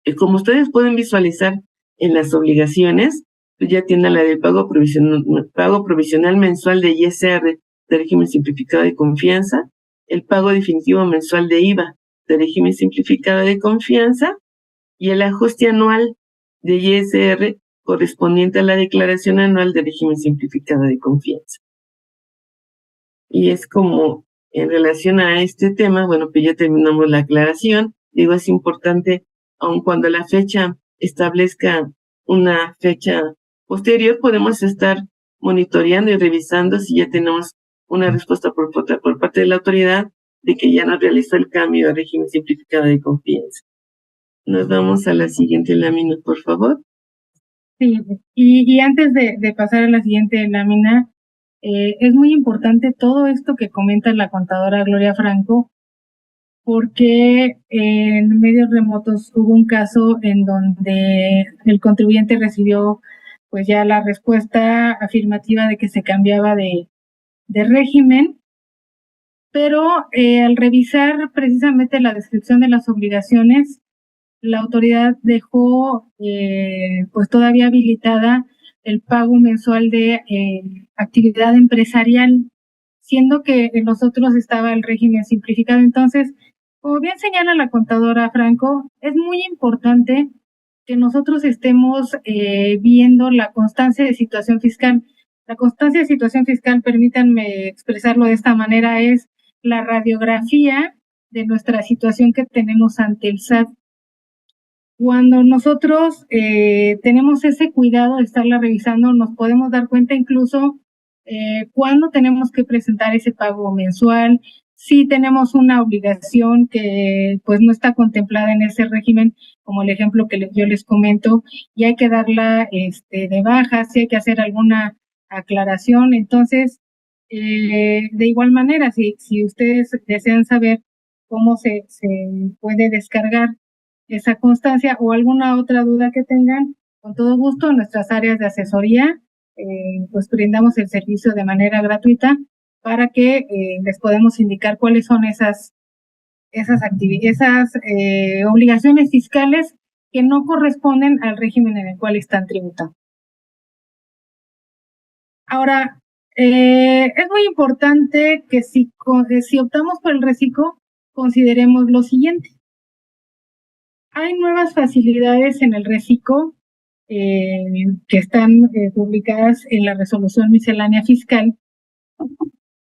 Y como ustedes pueden visualizar en las obligaciones, pues ya tienen la del pago provisional mensual de ISR de régimen simplificado de confianza, el pago definitivo mensual de IVA de régimen simplificado de confianza y el ajuste anual de ISR correspondiente a la declaración anual de régimen simplificado de confianza. Y es como en relación a este tema, bueno, pues ya terminamos la aclaración. Digo, es importante, aun cuando la fecha establezca una fecha posterior, podemos estar monitoreando y revisando si ya tenemos una respuesta por parte de la autoridad de que ya nos realizó el cambio a régimen simplificado de confianza. Nos vamos a la siguiente lámina, por favor. Sí, y antes de pasar a la siguiente lámina, es muy importante todo esto que comenta la contadora Gloria Franco, porque en medios remotos hubo un caso en donde el contribuyente recibió pues ya la respuesta afirmativa de que se cambiaba de régimen, pero al revisar precisamente la descripción de las obligaciones, la autoridad dejó pues todavía habilitada el pago mensual de actividad empresarial, siendo que en nosotros estaba el régimen simplificado. Entonces, como bien señala la contadora Franco, es muy importante que nosotros estemos viendo la constancia de situación fiscal. La constancia de situación fiscal, permítanme expresarlo de esta manera, es la radiografía de nuestra situación que tenemos ante el SAT. Cuando nosotros tenemos ese cuidado de estarla revisando, nos podemos dar cuenta incluso cuándo tenemos que presentar ese pago mensual, si tenemos una obligación que pues no está contemplada en ese régimen, como el ejemplo que yo les comento, y hay que darla de baja, si hay que hacer alguna aclaración. Entonces, de igual manera, si ustedes desean saber cómo se puede descargar esa constancia o alguna otra duda que tengan, con todo gusto en nuestras áreas de asesoría, pues brindamos el servicio de manera gratuita para que les podemos indicar cuáles son esas obligaciones fiscales que no corresponden al régimen en el cual están tributando. Ahora, es muy importante que si optamos por el reciclo, consideremos lo siguiente. Hay nuevas facilidades en el reciclo que están publicadas en la resolución miscelánea fiscal,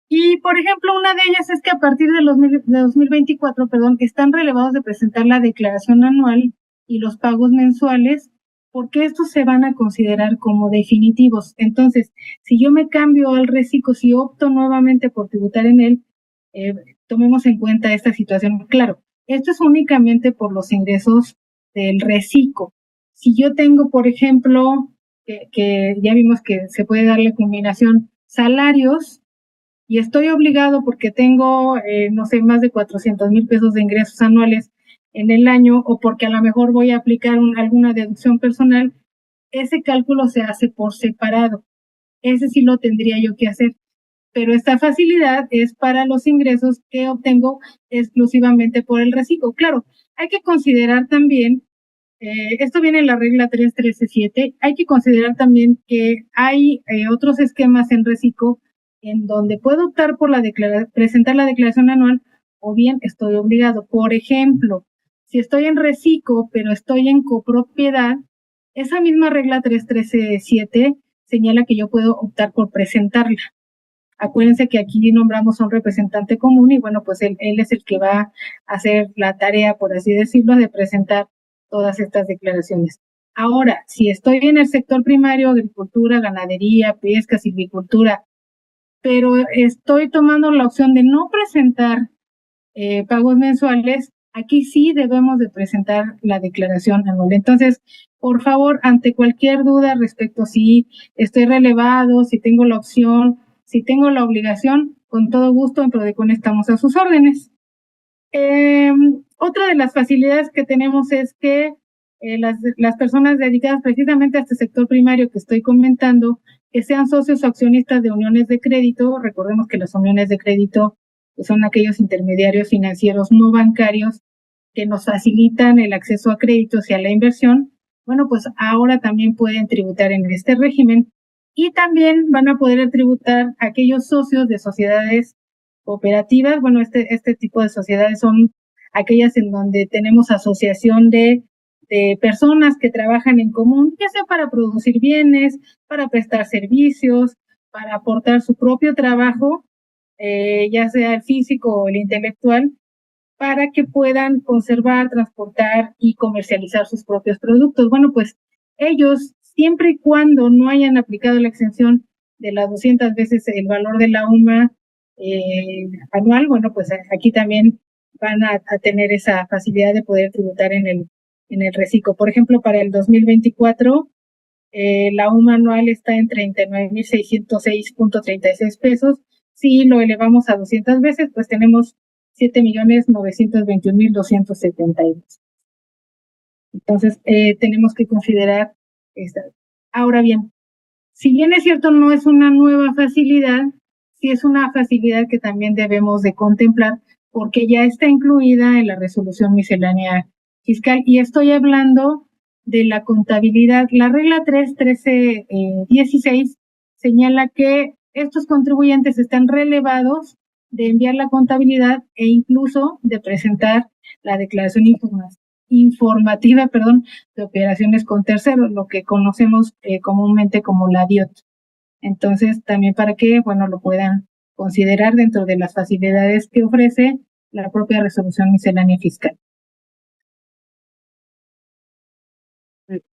Y, por ejemplo, una de ellas es que a partir de 2024, están relevados de presentar la declaración anual y los pagos mensuales, porque estos se van a considerar como definitivos. Entonces, si yo me cambio al reciclo, si opto nuevamente por tributar en él, tomemos en cuenta esta situación. Claro, esto es únicamente por los ingresos del reciclo. Si yo tengo, por ejemplo, que ya vimos que se puede darle combinación salarios, y estoy obligado porque tengo, no sé, más de 400,000 pesos de ingresos anuales en el año, o porque a lo mejor voy a aplicar alguna deducción personal, ese cálculo se hace por separado. Ese sí lo tendría yo que hacer. Pero esta facilidad es para los ingresos que obtengo exclusivamente por el reciclo. Claro, hay que considerar también, esto viene en la regla 3.13.7, hay que considerar también que hay otros esquemas en reciclo en donde puedo optar por presentar la declaración anual, o bien estoy obligado. Por ejemplo, si estoy en reciclo pero estoy en copropiedad, esa misma regla 3.13.7 señala que yo puedo optar por presentarla. Acuérdense que aquí nombramos a un representante común y bueno, pues él es el que va a hacer la tarea, por así decirlo, de presentar todas estas declaraciones. Ahora, si estoy en el sector primario, agricultura, ganadería, pesca, silvicultura, pero estoy tomando la opción de no presentar pagos mensuales, aquí sí debemos de presentar la declaración anual. Entonces, por favor, ante cualquier duda respecto si estoy relevado, si tengo la opción, si tengo la obligación, con todo gusto en Prodecon estamos a sus órdenes. Otra de las facilidades que tenemos es que las personas dedicadas precisamente a este sector primario que estoy comentando, que sean socios o accionistas de uniones de crédito. Recordemos que las uniones de crédito pues, son aquellos intermediarios financieros no bancarios que nos facilitan el acceso a créditos y a la inversión. Bueno, pues ahora también pueden tributar en este régimen, y también van a poder tributar aquellos socios de sociedades cooperativas. Bueno, este tipo de sociedades son aquellas en donde tenemos asociación de personas que trabajan en común, ya sea para producir bienes, para prestar servicios, para aportar su propio trabajo, ya sea el físico o el intelectual, para que puedan conservar, transportar y comercializar sus propios productos. Bueno, pues ellos, siempre y cuando no hayan aplicado la exención de las 200 veces el valor de la UMA anual, bueno, pues aquí también van a tener esa facilidad de poder tributar en el reciclo. Por ejemplo, para el 2024, la UMA anual está en 39,606.36 pesos. Si lo elevamos a 200 veces, pues tenemos 7,921,272. Entonces, tenemos que considerar esta. Ahora bien, si bien es cierto, no es una nueva facilidad, sí es una facilidad que también debemos de contemplar, porque ya está incluida en la resolución miscelánea fiscal, y estoy hablando de la contabilidad. La regla 3.13.16 señala que estos contribuyentes están relevados de enviar la contabilidad e incluso de presentar la declaración informativa, de operaciones con terceros, lo que conocemos comúnmente como la DIOT. Entonces, también para que, bueno, lo puedan considerar dentro de las facilidades que ofrece la propia resolución miscelánea fiscal.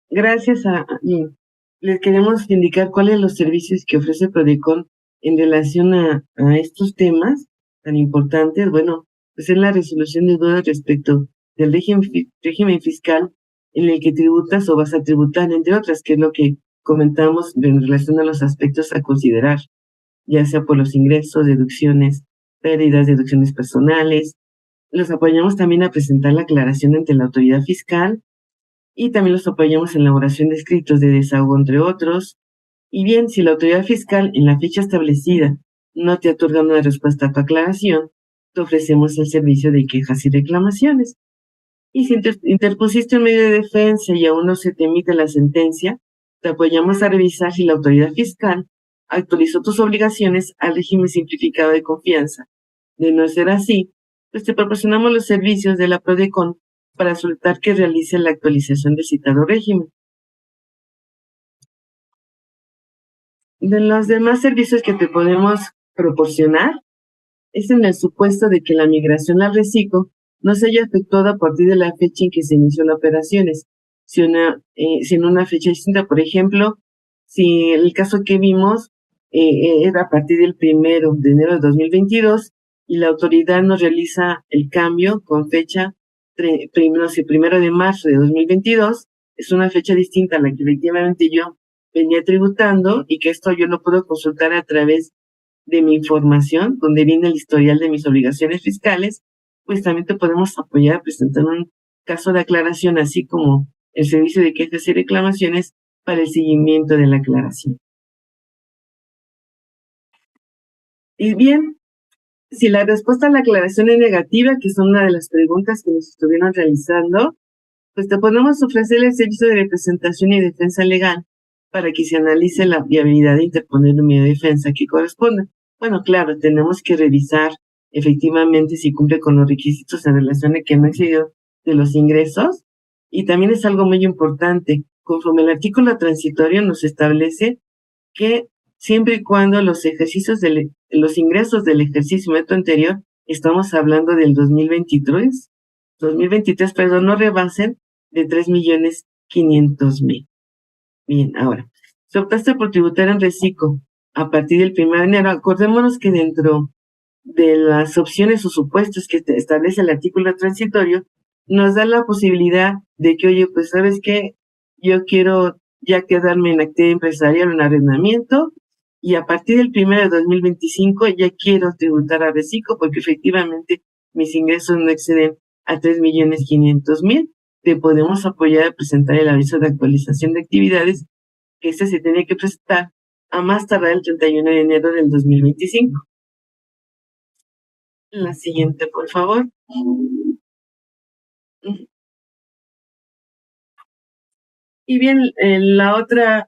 Gracias les queremos indicar cuáles son los servicios que ofrece Prodecon en relación a estos temas tan importantes. Bueno, pues es la resolución de dudas respecto del régimen fiscal en el que tributas o vas a tributar, entre otras, que es lo que comentamos en relación a los aspectos a considerar, ya sea por los ingresos, deducciones, pérdidas, deducciones personales. Los apoyamos también a presentar la aclaración ante la autoridad fiscal, y también los apoyamos en la elaboración de escritos de desahogo, entre otros. Y bien, si la autoridad fiscal en la fecha establecida no te otorga una respuesta a tu aclaración, te ofrecemos el servicio de quejas y reclamaciones. Y si interpusiste un medio de defensa y aún no se te emite la sentencia, te apoyamos a revisar si la autoridad fiscal actualizó tus obligaciones al régimen simplificado de confianza. De no ser así, pues te proporcionamos los servicios de la Prodecon para solicitar que realice la actualización del citado régimen. De los demás servicios que te podemos proporcionar, es en el supuesto de que la migración al reciclo no se haya efectuado a partir de la fecha en que se inició las operaciones, si en una fecha distinta. Por ejemplo, si el caso que vimos era a partir del 1 de enero de 2022 y la autoridad nos realiza el cambio con fecha 1 de marzo de 2022, es una fecha distinta a la que efectivamente yo venía tributando, y que esto yo lo puedo consultar a través de mi información, donde viene el historial de mis obligaciones fiscales. Pues también te podemos apoyar presentando un caso de aclaración, así como el servicio de quejas y reclamaciones para el seguimiento de la aclaración. Y bien, si la respuesta a la aclaración es negativa, que son una de las preguntas que nos estuvieron realizando, pues te podemos ofrecer el servicio de representación y defensa legal para que se analice la viabilidad de interponer un medio de defensa que corresponda. Bueno, claro, tenemos que revisar efectivamente si cumple con los requisitos en relación a que no excedió de los ingresos. Y también es algo muy importante, conforme el artículo transitorio nos establece que siempre y cuando los ingresos del ejercicio neto anterior, estamos hablando del 2023, no rebasen de 3,500,000. Bien, ahora, si optaste por tributar en reciclo a partir del 1 de enero, acordémonos que dentro de las opciones o supuestos que establece el artículo transitorio, nos da la posibilidad de que, oye, pues, ¿sabes qué? Yo quiero ya quedarme en actividad empresarial o en arrendamiento, y a partir del 1 de 2025 ya quiero tributar a reciclo porque efectivamente mis ingresos no exceden a 3,500,000. Te podemos apoyar a presentar el aviso de actualización de actividades, que se tiene que presentar a más tardar el 31 de enero del 2025. La siguiente, por favor. Y bien, el otro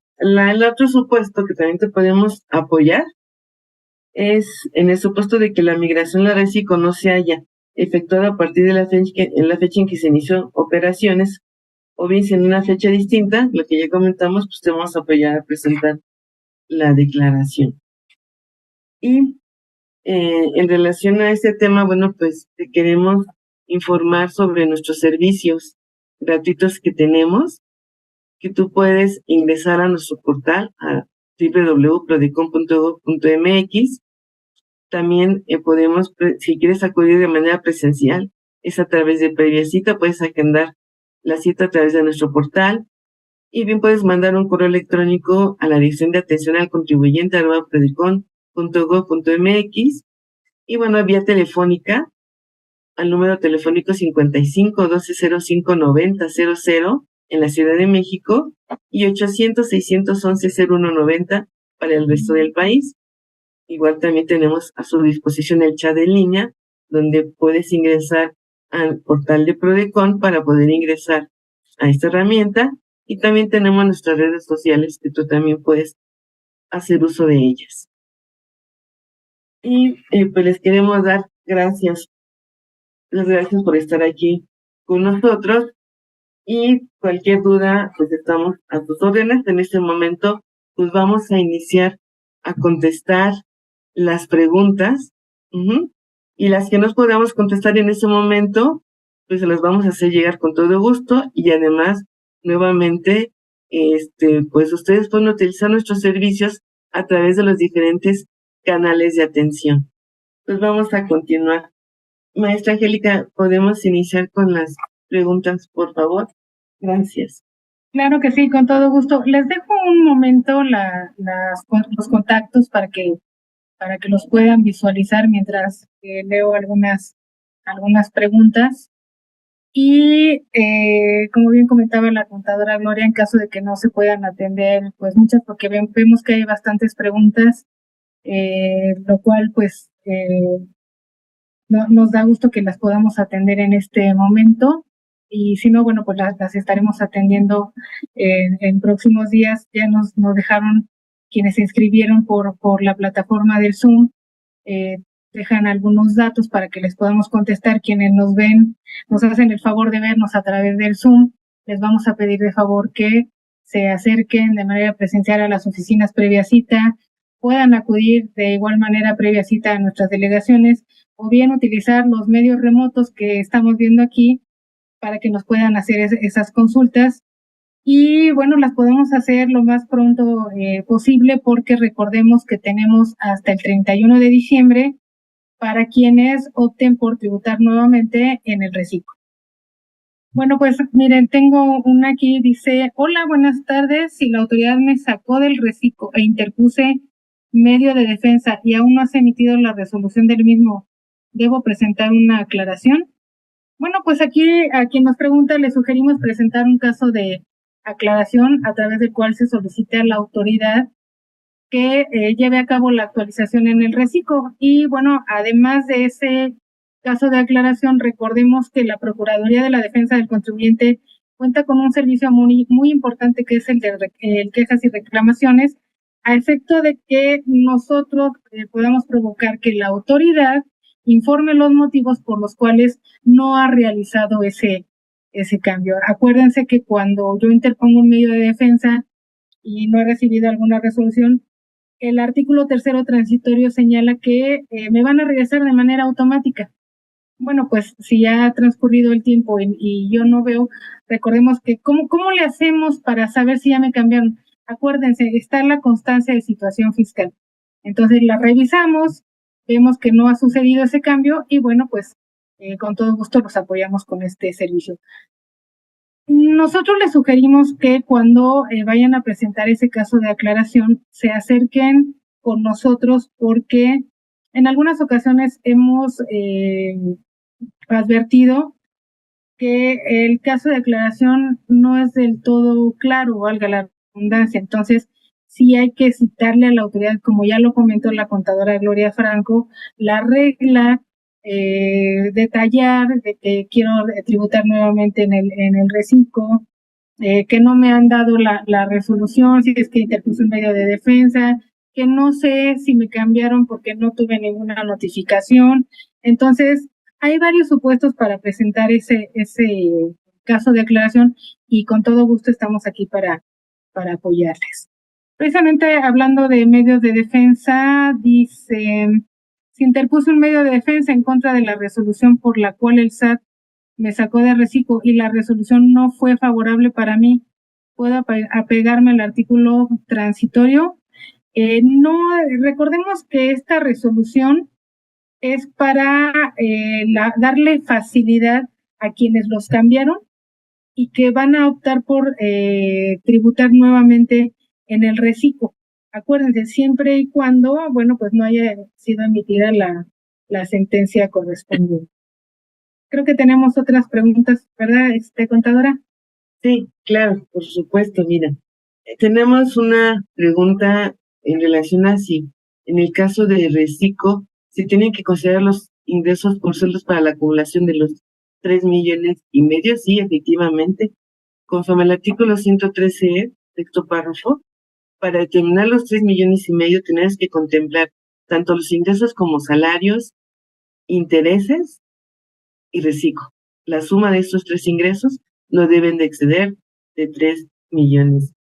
supuesto que también te podemos apoyar es en el supuesto de que la migración a reciclo no se haya efectuado a partir de la fecha en que se inició operaciones, o bien si en una fecha distinta, lo que ya comentamos, pues te vamos a apoyar a presentar la declaración. Y en relación a este tema, bueno, pues te queremos informar sobre nuestros servicios gratuitos que tenemos, que tú puedes ingresar a nuestro portal a www.prodecon.gov.mx. También si quieres acudir de manera presencial, es a través de previa cita, puedes agendar la cita a través de nuestro portal, y bien puedes mandar un correo electrónico a la dirección de atención al contribuyente @prodecon.gov.mx, y bueno, vía telefónica al número telefónico 55 12 05 90 00 en la Ciudad de México y 800 611 0190 para el resto del país. Igual también tenemos a su disposición el chat en línea, donde puedes ingresar al portal de Prodecon para poder ingresar a esta herramienta, y también tenemos nuestras redes sociales que tú también puedes hacer uso de ellas. Y pues les queremos dar gracias. Las gracias por estar aquí con nosotros, y cualquier duda, pues estamos a tus órdenes. En este momento, pues vamos a iniciar a contestar las preguntas, y las que nos podamos contestar en ese momento, pues se las vamos a hacer llegar con todo gusto. Y además, nuevamente, pues ustedes pueden utilizar nuestros servicios a través de los diferentes canales de atención. Pues vamos a continuar. Maestra Angélica, ¿podemos iniciar con las preguntas, por favor? Gracias. Claro que sí, con todo gusto. Les dejo un momento los contactos para que los puedan visualizar mientras leo algunas preguntas. Y como bien comentaba la contadora Gloria, en caso de que no se puedan atender, pues muchas, porque vemos que hay bastantes preguntas, lo cual pues nos da gusto que las podamos atender en este momento. Y si no, bueno, pues las estaremos atendiendo en próximos días. Ya nos dejaron quienes se inscribieron por la plataforma del Zoom, dejan algunos datos para que les podamos contestar. Quienes nos ven, nos hacen el favor de vernos a través del Zoom, les vamos a pedir de favor que se acerquen de manera presencial a las oficinas previa cita, puedan acudir de igual manera previa cita a nuestras delegaciones o bien utilizar los medios remotos que estamos viendo aquí para que nos puedan hacer esas consultas. Y bueno, las podemos hacer lo más pronto posible porque recordemos que tenemos hasta el 31 de diciembre para quienes opten por tributar nuevamente en el reciclo. Bueno, pues miren, tengo una aquí, dice, hola, buenas tardes, si la autoridad me sacó del reciclo e interpuse medio de defensa y aún no se ha emitido la resolución del mismo, ¿debo presentar una aclaración? Bueno, pues aquí a quien nos pregunta le sugerimos presentar un caso de aclaración a través del cual se solicite a la autoridad que lleve a cabo la actualización en el reciclo. Y bueno, además de ese caso de aclaración, recordemos que la Procuraduría de la Defensa del Contribuyente cuenta con un servicio muy importante que es el de quejas y reclamaciones, a efecto de que nosotros podamos provocar que la autoridad informe los motivos por los cuales no ha realizado ese cambio. Acuérdense que cuando yo interpongo un medio de defensa y no he recibido alguna resolución, el artículo tercero transitorio señala que me van a regresar de manera automática. Bueno, pues si ya ha transcurrido el tiempo y yo no veo, recordemos que ¿cómo le hacemos para saber si ya me cambiaron? Acuérdense, está la constancia de situación fiscal. Entonces la revisamos, vemos que no ha sucedido ese cambio y bueno, pues con todo gusto los apoyamos con este servicio. Nosotros les sugerimos que cuando vayan a presentar ese caso de aclaración se acerquen con nosotros porque en algunas ocasiones hemos advertido que el caso de aclaración no es del todo claro, valga la redundancia. Entonces, sí hay que citarle a la autoridad, como ya lo comentó la contadora Gloria Franco, la regla, detallar de que quiero tributar nuevamente en el reciclo, que no me han dado la resolución, si es que interpuse un medio de defensa, que no sé si me cambiaron porque no tuve ninguna notificación. Entonces, hay varios supuestos para presentar ese caso de aclaración y con todo gusto estamos aquí para apoyarles. Precisamente hablando de medios de defensa, dice, se interpuso un medio de defensa en contra de la resolución por la cual el SAT me sacó de reciclo y la resolución no fue favorable para mí. ¿Puedo apegarme al artículo transitorio? No, recordemos que esta resolución es para darle facilidad a quienes los cambiaron y que van a optar por tributar nuevamente en el reciclo. Acuérdense, siempre y cuando, bueno, pues no haya sido emitida la sentencia correspondiente. Creo que tenemos otras preguntas, ¿verdad, contadora? Sí, claro, por supuesto, mira. Tenemos una pregunta en relación a si, en el caso de reciclo, se tienen que considerar los ingresos por sueldos para la acumulación de los 3,5 millones. Sí, efectivamente. Conforme al artículo 113, texto párrafo, para determinar los 3,5 millones, tenemos que contemplar tanto los ingresos como salarios, intereses y reciclo. La suma de estos tres ingresos no deben de exceder de 3,5 millones.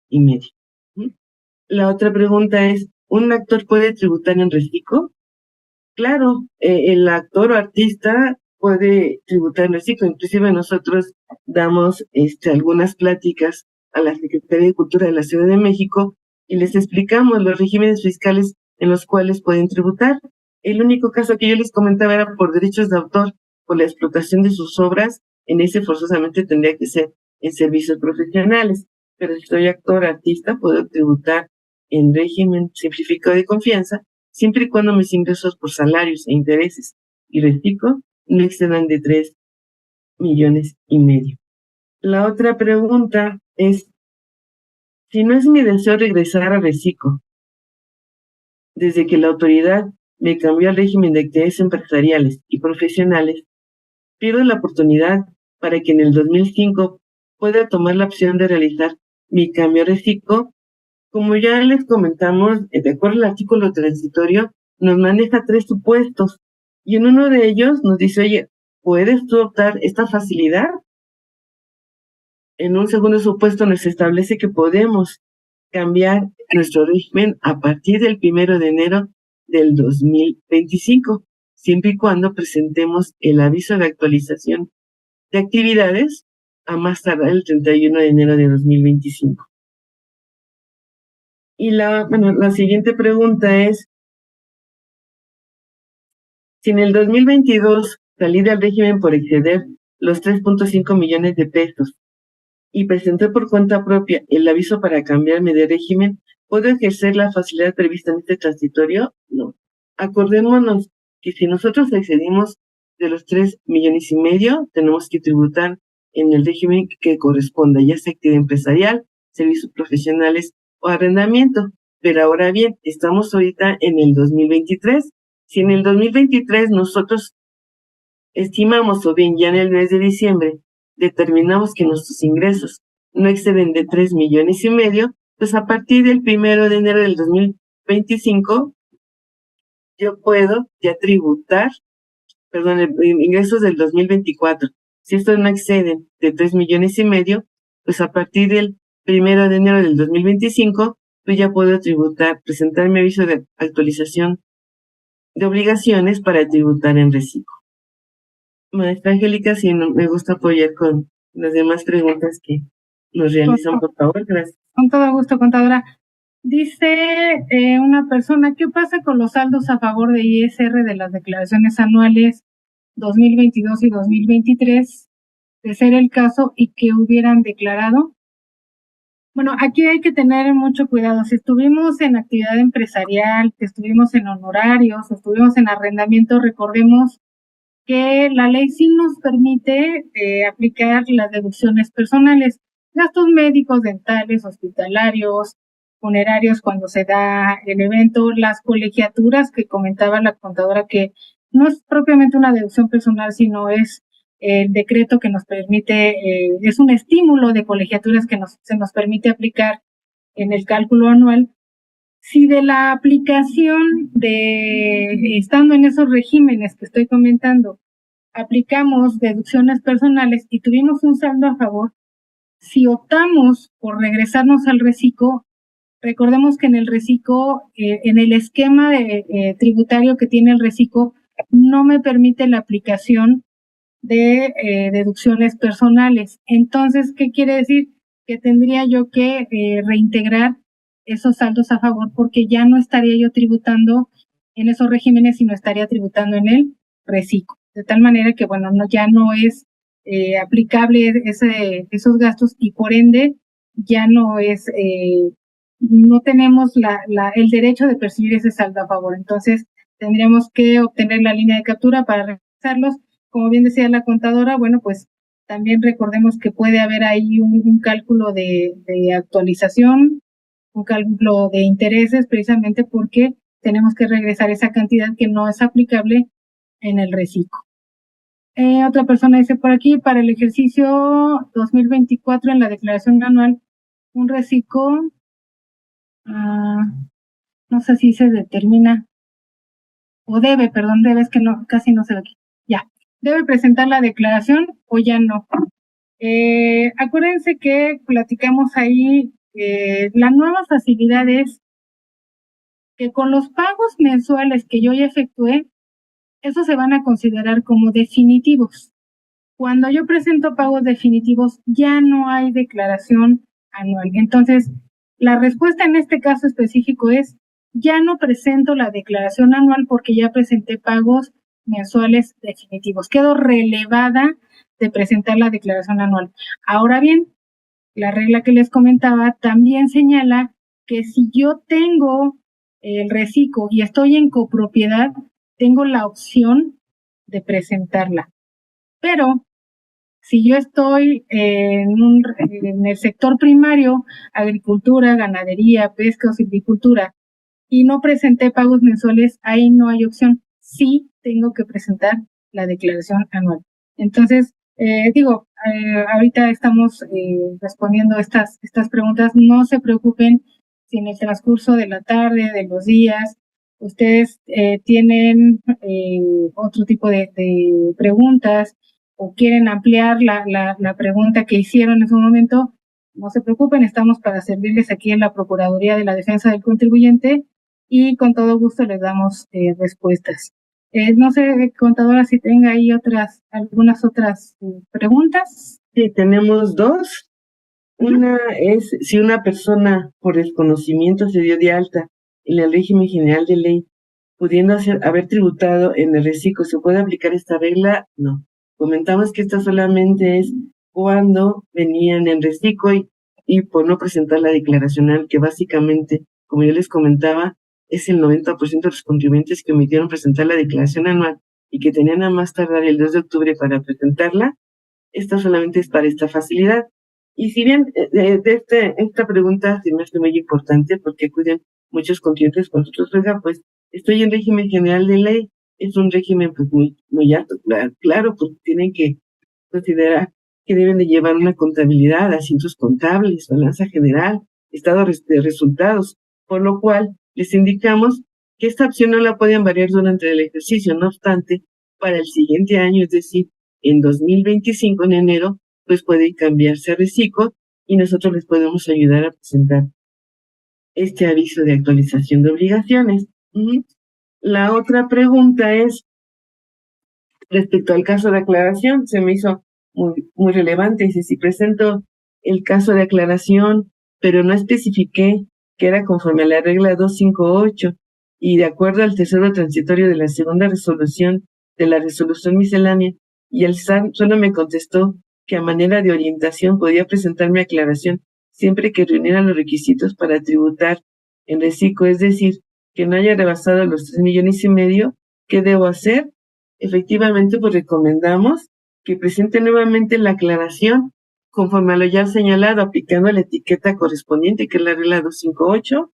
La otra pregunta es, ¿un actor puede tributar en reciclo? Claro, el actor o artista puede tributar en reciclo. Inclusive nosotros damos algunas pláticas a la Secretaría de Cultura de la Ciudad de México y les explicamos los regímenes fiscales en los cuales pueden tributar. El único caso que yo les comentaba era por derechos de autor, por la explotación de sus obras. En ese forzosamente tendría que ser en servicios profesionales. Pero si soy actor, artista, puedo tributar en régimen simplificado de confianza, siempre y cuando mis ingresos por salarios e intereses y reciclo no excedan de 3,5 millones. La otra pregunta es, si no es mi deseo regresar a reciclo, desde que la autoridad me cambió al régimen de actividades empresariales y profesionales, pierdo la oportunidad para que en el 2005 pueda tomar la opción de realizar mi cambio a reciclo. Como ya les comentamos, de acuerdo al artículo transitorio, nos maneja 3 supuestos y en uno de ellos nos dice, oye, ¿puedes tú optar esta facilidad? En un segundo supuesto nos establece que podemos cambiar nuestro régimen a partir del 1 de enero del 2025, siempre y cuando presentemos el aviso de actualización de actividades a más tardar el 31 de enero de 2025. Y la siguiente pregunta es, si en el 2022 salí del régimen por exceder los 3.5 millones de pesos y presenté por cuenta propia el aviso para cambiarme de régimen, ¿puedo ejercer la facilidad prevista en este transitorio? No. Acordémonos que si nosotros excedimos de los 3,5 millones, tenemos que tributar en el régimen que corresponda, ya sea actividad empresarial, servicios profesionales o arrendamiento. Pero ahora bien, estamos ahorita en el 2023. Si en el 2023 nosotros estimamos, o bien ya en el mes de diciembre, determinamos que nuestros ingresos no exceden de 3,5 millones, pues a partir del 1 de enero del 2025, yo puedo ya tributar, ingresos del 2024. Si estos no exceden de 3,5 millones, pues a partir del 1 de enero del 2025, pues ya puedo tributar, presentar mi aviso de actualización de obligaciones para tributar en reciclo. Maestra Angélica, si no, me gusta apoyar con las demás preguntas que nos realizan, por favor, gracias. Con todo gusto, contadora. Dice una persona, ¿qué pasa con los saldos a favor de ISR de las declaraciones anuales 2022 y 2023, de ser el caso y que hubieran declarado? Bueno, aquí hay que tener mucho cuidado. Si estuvimos en actividad empresarial, si estuvimos en honorarios, estuvimos en arrendamiento, recordemos que la ley sí nos permite aplicar las deducciones personales, gastos médicos, dentales, hospitalarios, funerarios cuando se da el evento, las colegiaturas que comentaba la contadora, que no es propiamente una deducción personal, sino es el decreto que nos permite, es un estímulo de colegiaturas que se nos permite aplicar en el cálculo anual. Si de la aplicación de, estando en esos regímenes que estoy comentando, aplicamos deducciones personales y tuvimos un saldo a favor, si optamos por regresarnos al reciclo, recordemos que en el reciclo, en el esquema tributario que tiene el reciclo, no me permite la aplicación de deducciones personales. Entonces, ¿qué quiere decir? Que tendría yo que reintegrar esos saldos a favor, porque ya no estaría yo tributando en esos regímenes, sino estaría tributando en el reciclo. De tal manera que, bueno, ya no es aplicable esos gastos y por ende ya no es, no tenemos el derecho de percibir ese saldo a favor. Entonces, tendríamos que obtener la línea de captura para revisarlos. Como bien decía la contadora, bueno, pues también recordemos que puede haber ahí un cálculo de actualización, un cálculo de intereses, precisamente porque tenemos que regresar esa cantidad que no es aplicable en el reciclo. Otra persona dice por aquí, para el ejercicio 2024 en la declaración anual, un reciclo, no sé si se determina, o debe, es que no, casi no se ve aquí, ya. ¿Debe presentar la declaración o ya no? Acuérdense que platicamos ahí, la nueva facilidad es que con los pagos mensuales que yo ya efectué, esos se van a considerar como definitivos. Cuando yo presento pagos definitivos, ya no hay declaración anual. Entonces, la respuesta en este caso específico es, ya no presento la declaración anual porque ya presenté pagos mensuales definitivos. Quedo relevada de presentar la declaración anual. Ahora bien, la regla que les comentaba también señala que si yo tengo el reciclo y estoy en copropiedad, tengo la opción de presentarla. Pero si yo estoy en el sector primario, agricultura, ganadería, pesca o silvicultura, y no presenté pagos mensuales, ahí no hay opción. Sí tengo que presentar la declaración anual. Entonces, ahorita estamos respondiendo estas preguntas. No se preocupen si en el transcurso de la tarde, de los días, ustedes tienen otro tipo de preguntas o quieren ampliar la pregunta que hicieron en su momento, no se preocupen, estamos para servirles aquí en la Procuraduría de la Defensa del Contribuyente y con todo gusto les damos respuestas. No sé, contadora, si tenga ahí algunas otras preguntas. Sí, tenemos dos. Una es si una persona por desconocimiento se dio de alta en el régimen general de ley, pudiendo haber tributado en el reciclo, ¿se puede aplicar esta regla? No. Comentamos que esta solamente es cuando venían en reciclo y por no presentar la declaracional, que básicamente, como yo les comentaba, es el 90% de los contribuyentes que omitieron presentar la declaración anual y que tenían a más tardar el 2 de octubre para presentarla. Esta solamente es para esta facilidad. Y si bien esta pregunta se me hace muy importante porque acuden muchos contribuyentes con nosotros, oiga, pues estoy en régimen general de ley, es un régimen pues muy alto, claro, pues tienen que considerar que deben de llevar una contabilidad, asientos contables, balanza general, estado de resultados, por lo cual les indicamos que esta opción no la pueden variar durante el ejercicio, no obstante, para el siguiente año, es decir, en 2025, en enero, pues puede cambiarse a reciclo y nosotros les podemos ayudar a presentar este aviso de actualización de obligaciones. La otra pregunta es respecto al caso de aclaración, se me hizo muy relevante. Dice, si presento el caso de aclaración, pero no especifiqué que era conforme a la regla 258 y de acuerdo al tercero transitorio de la segunda resolución de la resolución miscelánea, y el SAT solo me contestó que a manera de orientación podía presentar mi aclaración siempre que reuniera los requisitos para tributar en reciclo, es decir, que no haya rebasado los 3,5 millones, ¿qué debo hacer? Efectivamente, pues recomendamos que presente nuevamente la aclaración conforme a lo ya señalado, aplicando la etiqueta correspondiente, que es la regla 258.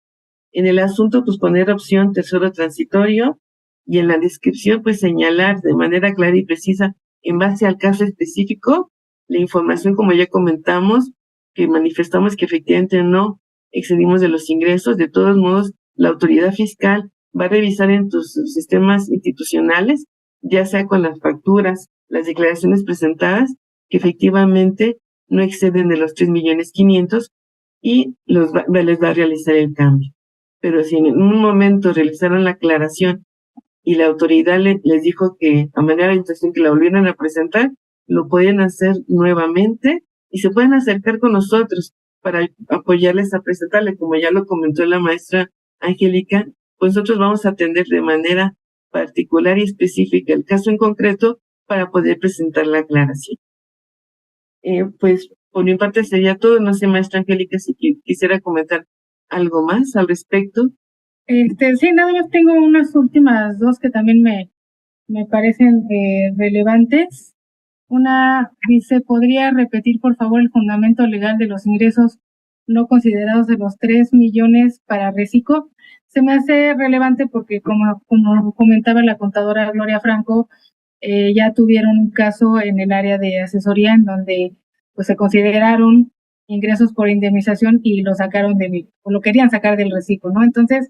En el asunto, pues poner opción tesoro transitorio y en la descripción, pues señalar de manera clara y precisa, en base al caso específico, la información, como ya comentamos, que manifestamos que efectivamente no excedimos de los ingresos. De todos modos, la autoridad fiscal va a revisar en tus sistemas institucionales, ya sea con las facturas, las declaraciones presentadas, que efectivamente no exceden de los 3,500,000 y les va a realizar el cambio. Pero si en un momento realizaron la aclaración y la autoridad les dijo que a manera de intención que la volvieran a presentar, lo pueden hacer nuevamente y se pueden acercar con nosotros para apoyarles a presentarle, como ya lo comentó la maestra Angélica, pues nosotros vamos a atender de manera particular y específica el caso en concreto para poder presentar la aclaración. Pues por mi parte sería todo. No sé, maestra Angélica, si quisiera comentar algo más al respecto. Sí, nada más tengo unas últimas dos que también me parecen relevantes. Una dice, ¿podría repetir por favor el fundamento legal de los ingresos no considerados de los 3 millones para reciclo? Se me hace relevante porque como comentaba la contadora Gloria Franco, ya tuvieron un caso en el área de asesoría en donde pues se consideraron ingresos por indemnización y lo sacaron o lo querían sacar del reciclo, ¿no? Entonces,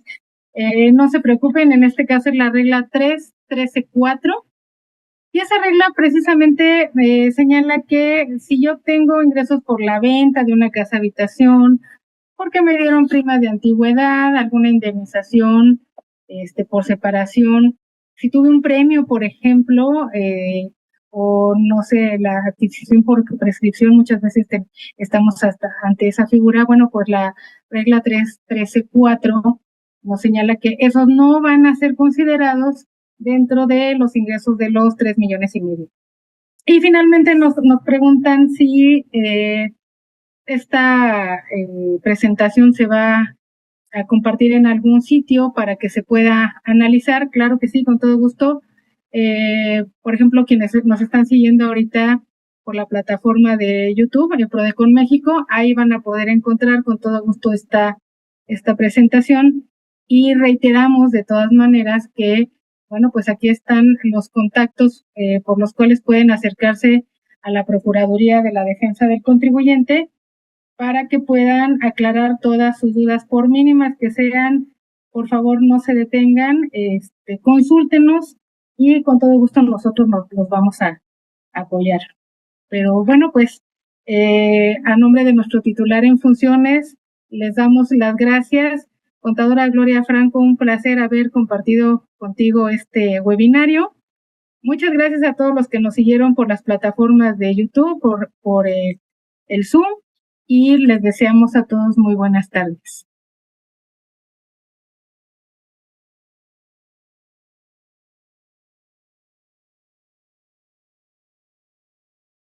no se preocupen, en este caso es la regla 3.13.4 y esa regla precisamente señala que si yo tengo ingresos por la venta de una casa habitación, porque me dieron prima de antigüedad, alguna indemnización por separación, si tuve un premio, por ejemplo, o no sé, la adquisición por prescripción, muchas veces estamos ante esa figura, bueno, pues la regla 3.13.4 nos señala que esos no van a ser considerados dentro de los ingresos de los 3,5 millones. Y finalmente nos preguntan si esta presentación se va a compartir en algún sitio para que se pueda analizar. Claro que sí, con todo gusto. Por ejemplo, quienes nos están siguiendo ahorita por la plataforma de YouTube, el Prodecon México, ahí van a poder encontrar con todo gusto esta presentación y reiteramos de todas maneras que, bueno, pues aquí están los contactos por los cuales pueden acercarse a la Procuraduría de la Defensa del Contribuyente para que puedan aclarar todas sus dudas, por mínimas que sean. Por favor, no se detengan, consúltenos y con todo gusto nosotros los vamos a apoyar. Pero bueno, pues A nombre de nuestro titular en funciones, les damos las gracias. Contadora Gloria Franco, un placer haber compartido contigo este webinario. Muchas gracias a todos los que nos siguieron por las plataformas de YouTube, por el Zoom, y les deseamos a todos muy buenas tardes.